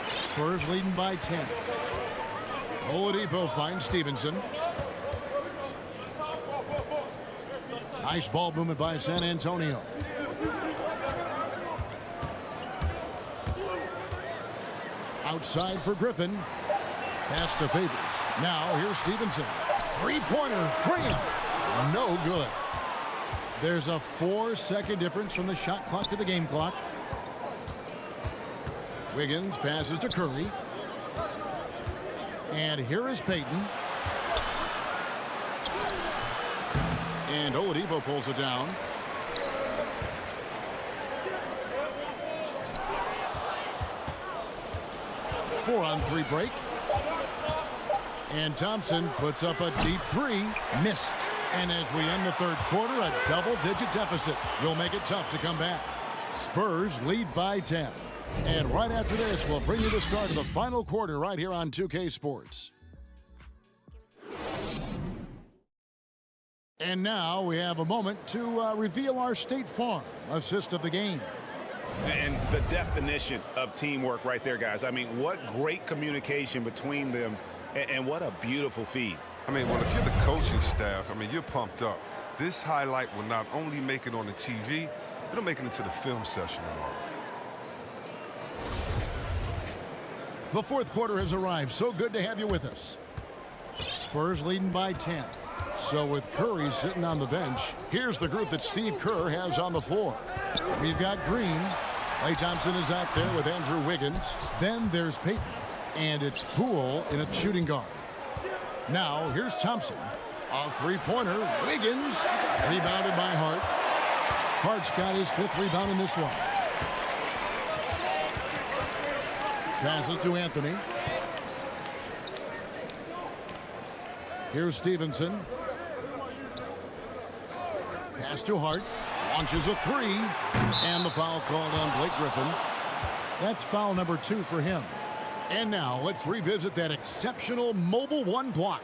Spurs leading by 10. Oladipo finds Stevenson. Nice ball movement by San Antonio. Outside for Griffin. Pass to Favors. Now here's Stevenson. Three-pointer. Graham. No good. There's a 4-second difference from the shot clock to the game clock. Wiggins passes to Curry. And here is Payton. And Oladipo pulls it down. Four-on-three break. And Thompson puts up a deep three. Missed. And as we end the third quarter, a double-digit deficit will make it tough to come back. Spurs lead by 10. And right after this, we'll bring you the start of the final quarter right here on 2K Sports. And now we have a moment to reveal our State Farm assist of the game. And the definition of teamwork right there, guys. I mean, what great communication between them, and what a beautiful feed. I mean, well, if you're the coaching staff, I mean, you're pumped up. This highlight will not only make it on the TV, it'll make it into the film session tomorrow. The fourth quarter has arrived. So good to have you with us. Spurs leading by 10. So with Curry sitting on the bench, here's the group that Steve Kerr has on the floor. We've got Green. Klay Thompson is out there with Andrew Wiggins. Then there's Payton. And it's Poole in a shooting guard. Now here's Thompson. A three-pointer. Wiggins. Rebounded by Hart. Hart's got his 5th rebound in this one. Passes to Anthony. Here's Stevenson. Pass to Hart. Launches a three. And the foul called on Blake Griffin. That's foul number 2 for him. And now let's revisit that exceptional mobile 1 block.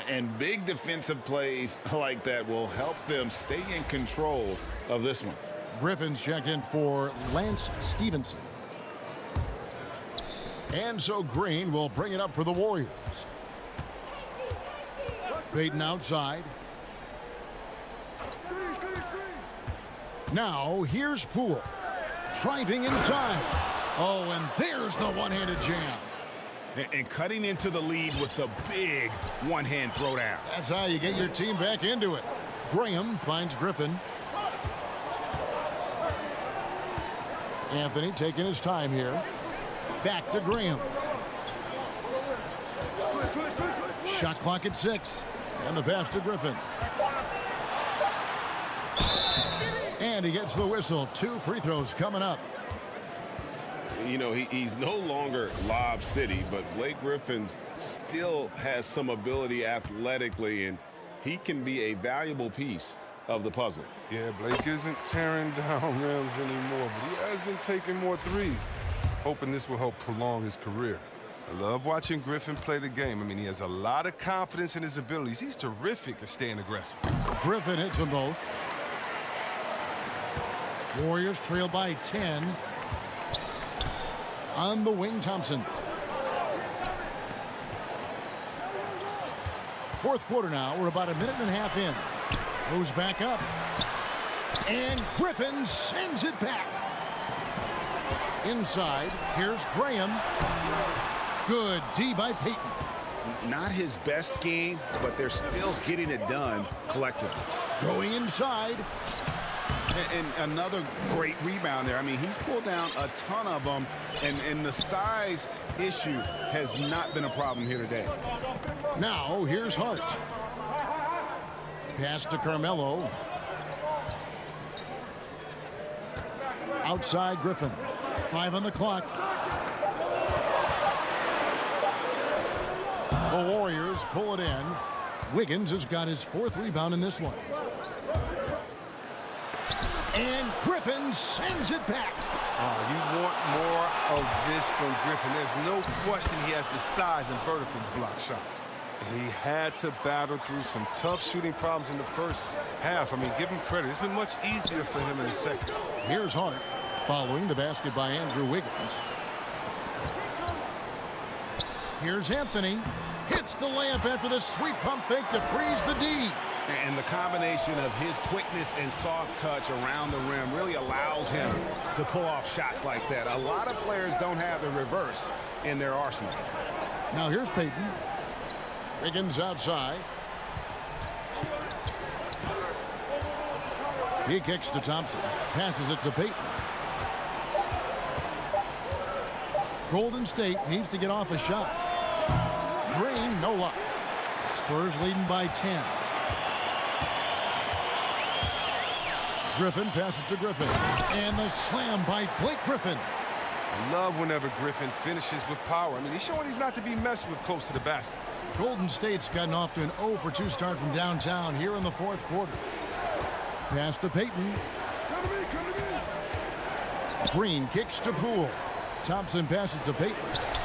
And big defensive plays like that will help them stay in control of this one. Griffin's checked in for Lance Stevenson. And so Green will bring it up for the Warriors. Payton outside. Now here's Poole. Driving inside. Oh, and there's the one-handed jam. And cutting into the lead with the big one-hand throwdown. That's how you get your team back into it. Graham finds Griffin. Anthony taking his time here. Back to Graham. Shot clock at 6. And the pass to Griffin. And he gets the whistle. 2 free throws coming up. You know, he's no longer Lob City, but Blake Griffin still has some ability athletically, and he can be a valuable piece of the puzzle. Yeah, Blake isn't tearing down rims anymore, but he has been taking more threes. Hoping this will help prolong his career. I love watching Griffin play the game. I mean, he has a lot of confidence in his abilities. He's terrific at staying aggressive. Griffin hits them both. Warriors trail by 10. On the wing, Thompson. Fourth quarter now. We're about a minute and a half in. Goes back up. And Griffin sends it back. Inside, here's Graham. Good D by Payton. Not his best game, but they're still getting it done collectively. Going inside. And another great rebound there. I mean, he's pulled down a ton of them, and the size issue has not been a problem here today. Now, here's Hart. Pass to Carmelo. Outside Griffin. 5 on the clock. The Warriors pull it in. Wiggins has got his 4th rebound in this one. And Griffin sends it back. You want more of this from Griffin. There's no question he has the size and vertical block shots. He had to battle through some tough shooting problems in the first half. I mean, give him credit. It's been much easier for him in the second. Here's Hart following the basket by Andrew Wiggins. Here's Anthony. Hits the layup after the sweet pump fake to freeze the D. And the combination of his quickness and soft touch around the rim really allows him to pull off shots like that. A lot of players don't have the reverse in their arsenal. Now here's Payton. Wiggins outside. He kicks to Thompson. Passes it to Payton. Golden State needs to get off a shot. Green, no luck. Spurs leading by 10. Griffin passes to Griffin. And the slam by Blake Griffin. I love whenever Griffin finishes with power. I mean, he's showing he's not to be messed with close to the basket. Golden State's gotten off to an 0-for-2 start from downtown here in the fourth quarter. Pass to Payton. Green kicks to Poole. Thompson passes to Payton.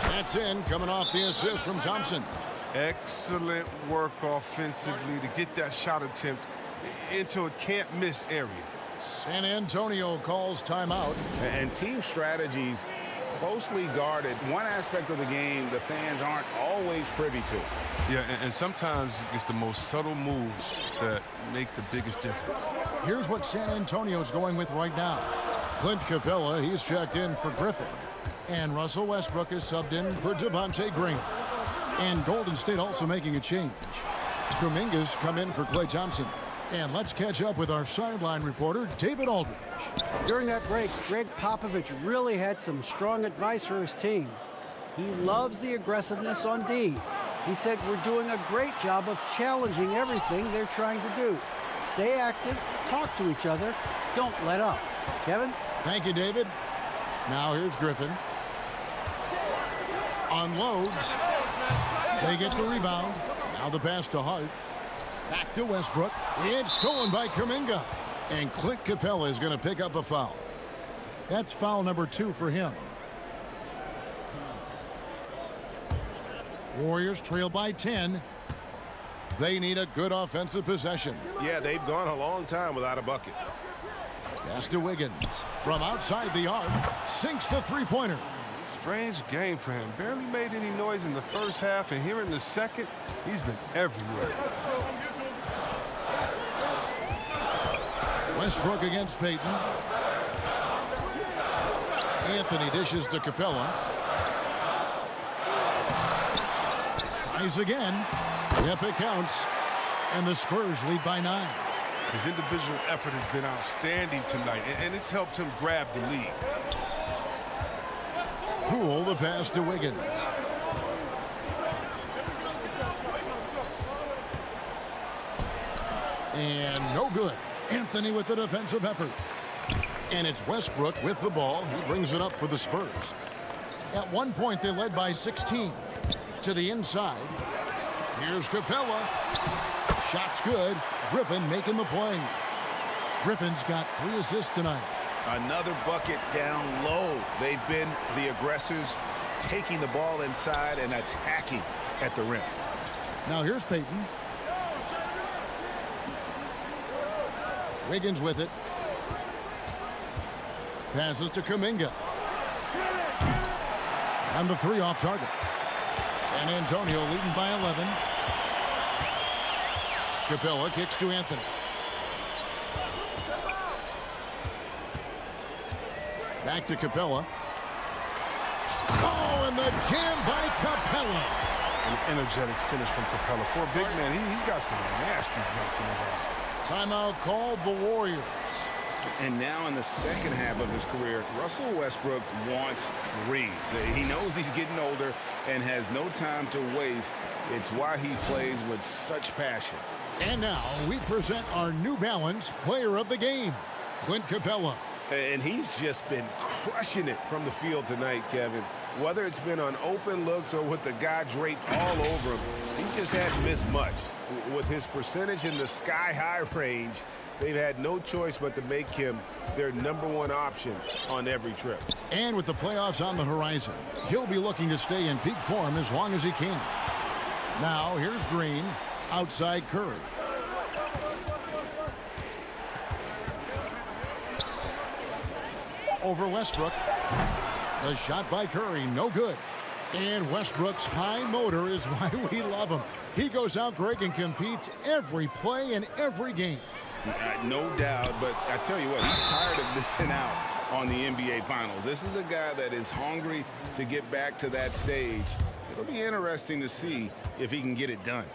That's in, coming off the assist from Thompson. Excellent work offensively to get that shot attempt into a can't-miss area. San Antonio calls timeout. And team strategies closely guarded. One aspect of the game the fans aren't always privy to. Yeah, and sometimes it's the most subtle moves that make the biggest difference. Here's what San Antonio's going with right now. Clint Capella, he's checked in for Griffin. And Russell Westbrook is subbed in for Devontae Green. And Golden State also making a change. Kuminga's come in for Klay Thompson. And let's catch up with our sideline reporter, David Aldridge. During that break, Greg Popovich really had some strong advice for his team. He loves the aggressiveness on D. He said, we're doing a great job of challenging everything they're trying to do. Stay active, talk to each other, don't let up. Kevin? Thank you, David. Now here's Griffin. Unloads. They get the rebound. Now the pass to Hart. Back to Westbrook. It's stolen by Kuminga. And Clint Capella is going to pick up a foul. That's foul number 2 for him. Warriors trail by 10. They need a good offensive possession. Yeah, they've gone a long time without a bucket. Pass to Wiggins. From outside the arc, sinks the three-pointer. Strange game for him. Barely made any noise in the first half, and here in the second, he's been everywhere. Westbrook against Payton. Anthony dishes to Capella. Tries again. Yep, it counts. And the Spurs lead by 9. His individual effort has been outstanding tonight, and it's helped him grab the lead. Poole the pass to Wiggins. And no good. Anthony with the defensive effort. And it's Westbrook with the ball. He brings it up for the Spurs. At one point, they led by 16. To the inside. Here's Capella. Shot's good. Griffin making the play. Griffin's got 3 assists tonight. Another bucket down low. They've been the aggressors, taking the ball inside and attacking at the rim. Now here's Payton. Wiggins with it. Passes to Kuminga. And the 3 off target. San Antonio leading by 11. Capella kicks to Anthony. Back to Capella. Oh, and the jam by Capella. An energetic finish from Capella. For a big man, he's got some nasty dunks in his arms. Timeout called the Warriors. And now in the second half of his career, Russell Westbrook wants threes. He knows he's getting older and has no time to waste. It's why he plays with such passion. And now we present our New Balance player of the game, Clint Capella. And he's just been crushing it from the field tonight, Kevin. Whether it's been on open looks or with the guy draped all over him, he just hasn't missed much. With his percentage in the sky-high range, they've had no choice but to make him their #1 option on every trip. And with the playoffs on the horizon, he'll be looking to stay in peak form as long as he can. Now, here's Green, outside Curry. Over Westbrook. The shot by Curry, no good. And Westbrook's high motor is why we love him. He goes out, Greg, and competes every play in every game. No doubt, but I tell you what, he's tired of missing out on the NBA Finals. This is a guy that is hungry to get back to that stage. It'll be interesting to see if he can get it done.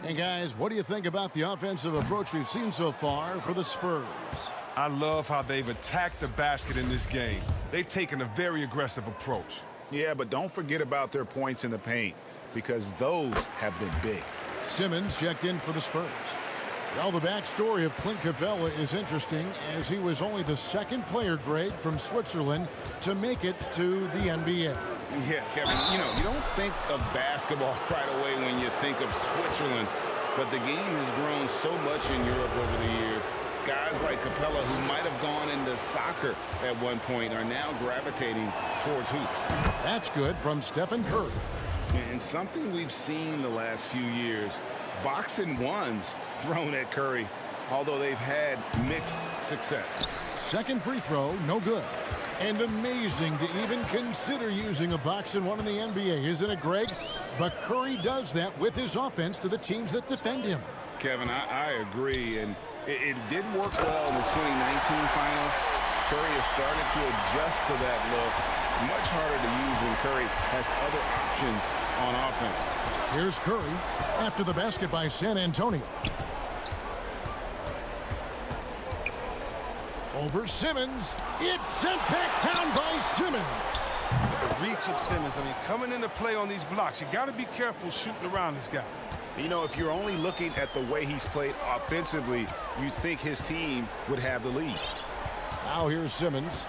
And guys, what do you think about the offensive approach we've seen so far for the Spurs? I love how they've attacked the basket in this game. They've taken a very aggressive approach. Yeah, but don't forget about their points in the paint, because those have been big. Simmons checked in for the Spurs. Well, the backstory of Clint Capella is interesting, as he was only the second player, Greg, from Switzerland to make it to the NBA. Yeah, Kevin, you don't think of basketball right away when you think of Switzerland, but the game has grown so much in Europe over the years. Guys like Capella, who might have gone into soccer at one point, are now gravitating towards hoops. That's good from Stephen Curry. And something we've seen the last few years, boxing ones thrown at Curry, although they've had mixed success. Second free throw, no good. And amazing to even consider using a box and one in the NBA, isn't it, Greg? But Curry does that with his offense to the teams that defend him. Kevin, I agree, and it did work well in the 2019 finals. Curry has started to adjust to that look. Much harder to use when Curry has other options on offense. Here's Curry after the basket by San Antonio. Over Simmons. It's sent back down by Simmons. The reach of Simmons, coming into play on these blocks, you got to be careful shooting around this guy. If you're only looking at the way he's played offensively, you think his team would have the lead. Now here's Simmons.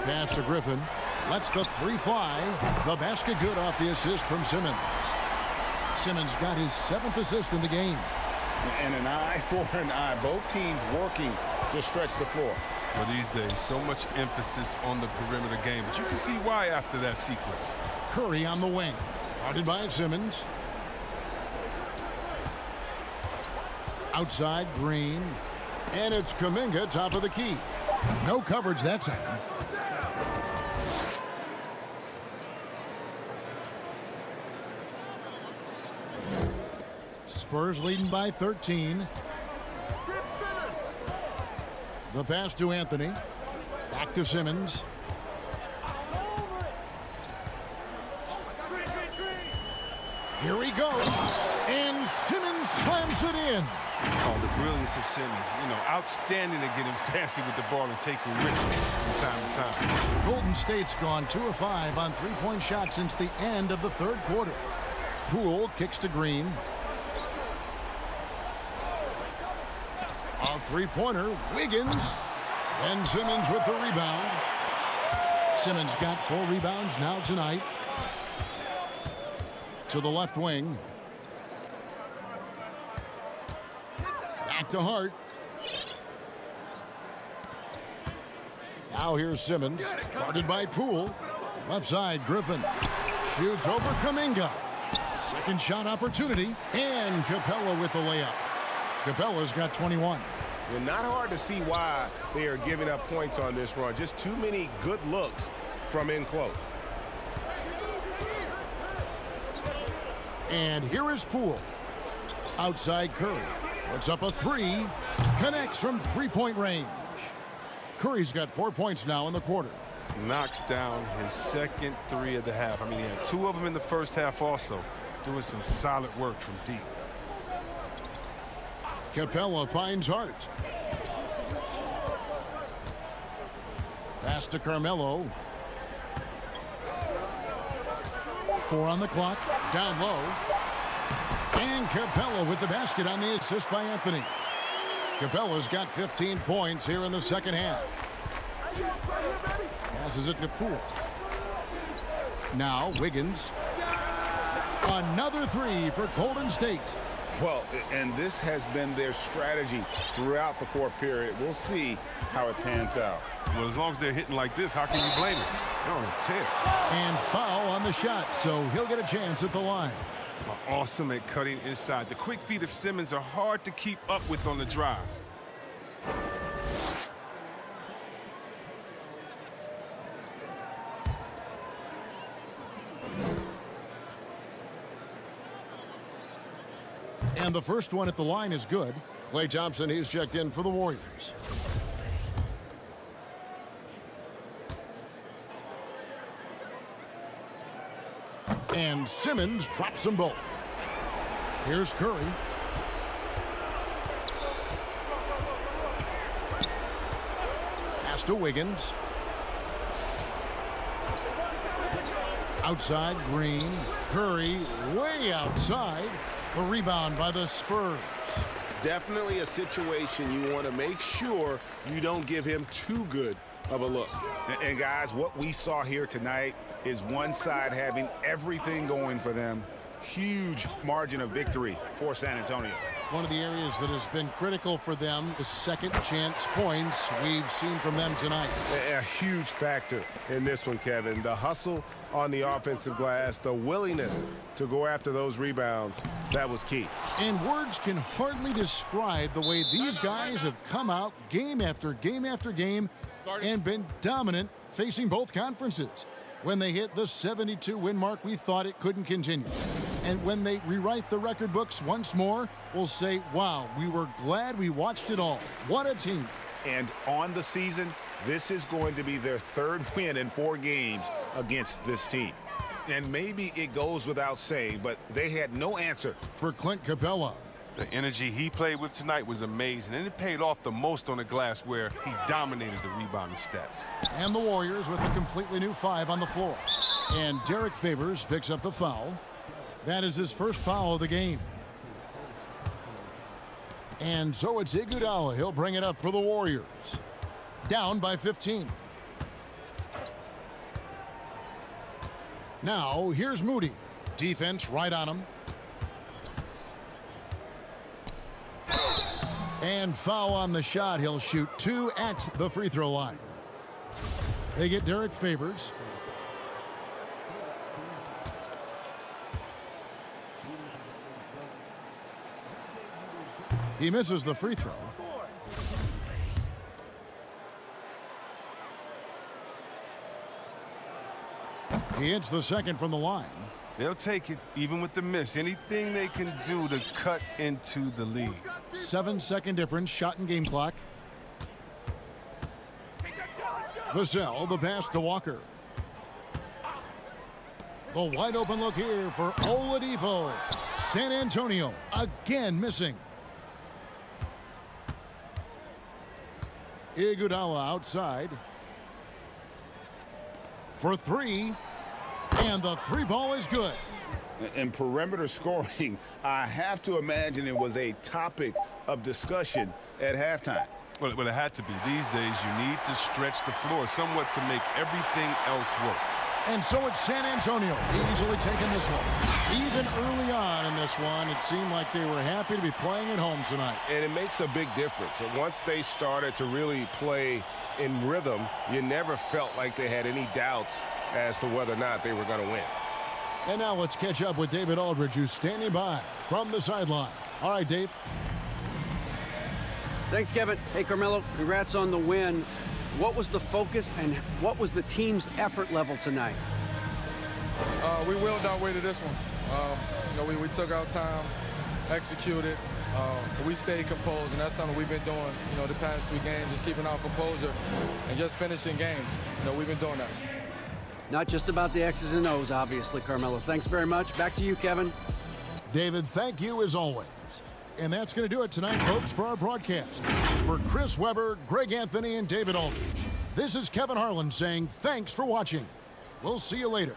Pass to Griffin. Lets the three fly. The basket good off the assist from Simmons. Simmons got his 7th assist in the game. And an eye for an eye. Both teams working to stretch the floor. Well, these days, so much emphasis on the perimeter game, but you can see why after that sequence. Curry on the wing. Guarded by Simmons. Outside, Green. And it's Kuminga, top of the key. No coverage that time. Spurs leading by 13. The pass to Anthony. Back to Simmons. Here he goes. And Simmons slams it in. Oh, the brilliance of Simmons. Outstanding at getting fancy with the ball and taking risks from time to time. Golden State's gone 2 of 5 on three-point shots since the end of the third quarter. Poole kicks to Green. A three-pointer, Wiggins. And Simmons with the rebound. Simmons got 4 rebounds now tonight. To the left wing. Back to Hart. Now here's Simmons. Guarded by Poole. Left side, Griffin. Shoots over Kuminga. Second shot opportunity. And Capella with the layup. Capella's got 21. Well, not hard to see why they are giving up points on this run. Just too many good looks from in close. And here is Poole. Outside Curry. Puts up a 3. Connects from three-point range. Curry's got 4 points now in the quarter. Knocks down his second 3 of the half. He had 2 of them in the first half also. Doing some solid work from deep. Capella finds Hart. Pass to Carmelo. 4 on the clock. Down low. And Capella with the basket on the assist by Anthony. Capella's got 15 points here in the second half. Passes it to Poole. Now Wiggins. Another 3 for Golden State. Well, and this has been their strategy throughout the fourth period. We'll see how it pans out. Well, as long as they're hitting like this, how can you blame it? They're on a tear. And foul on the shot, so he'll get a chance at the line. Awesome at cutting inside. The quick feet of Simmons are hard to keep up with on the drive. And the first one at the line is good. Klay Thompson, he's checked in for the Warriors. And Simmons drops them both. Here's Curry. Pass to Wiggins. Outside, Green. Curry way outside. The rebound by the Spurs. Definitely a situation you want to make sure you don't give him too good of a look. And guys, what we saw here tonight is one side having everything going for them. Huge margin of victory for San Antonio. One of the areas that has been critical for them, the second chance points we've seen from them tonight. A huge factor in this one, Kevin. The hustle on the offensive glass, the willingness to go after those rebounds, that was key. And words can hardly describe the way these guys have come out game after game after game and been dominant facing both conferences. When they hit the 72-win mark, we thought it couldn't continue. And when they rewrite the record books once more, we'll say, wow, we were glad we watched it all. What a team. And on the season, this is going to be their third win in 4 games against this team. And maybe it goes without saying, but they had no answer for Clint Capella. The energy he played with tonight was amazing, and it paid off the most on the glass where he dominated the rebounding stats. And the Warriors with a completely new 5 on the floor. And Derek Favors picks up the foul. That is his first foul of the game. And so it's Iguodala. He'll bring it up for the Warriors. Down by 15. Now, here's Moody. Defense right on him. And foul on the shot. He'll shoot 2 at the free throw line. They get Derek Favors. He misses the free throw. He hits the second from the line. They'll take it even with the miss. Anything they can do to cut into the lead. 7-second difference, shot and game clock. Vassell, the pass to Walker. The wide open look here for Oladipo. San Antonio again missing. Iguodala outside for 3, and the 3 ball is good. And perimeter scoring, I have to imagine it was a topic of discussion at halftime. Well, it had to be. These days, you need to stretch the floor somewhat to make everything else work. And so it's San Antonio easily taking this one. Even early on in this one, it seemed like they were happy to be playing at home tonight. And it makes a big difference. Once they started to really play in rhythm, you never felt like they had any doubts as to whether or not they were going to win. And now let's catch up with David Aldridge, who's standing by from the sideline. All right, Dave. Thanks, Kevin. Hey, Carmelo, congrats on the win. What was the focus and what was the team's effort level tonight? We willed our way to this one. We took our time, executed. We stayed composed, and that's something we've been doing, the past 3 games, just keeping our composure and just finishing games. We've been doing that. Not just about the X's and O's, obviously, Carmelo. Thanks very much. Back to you, Kevin. David, thank you as always. And that's going to do it tonight, folks, for our broadcast. For Chris Webber, Greg Anthony, and David Aldridge, this is Kevin Harlan saying thanks for watching. We'll see you later.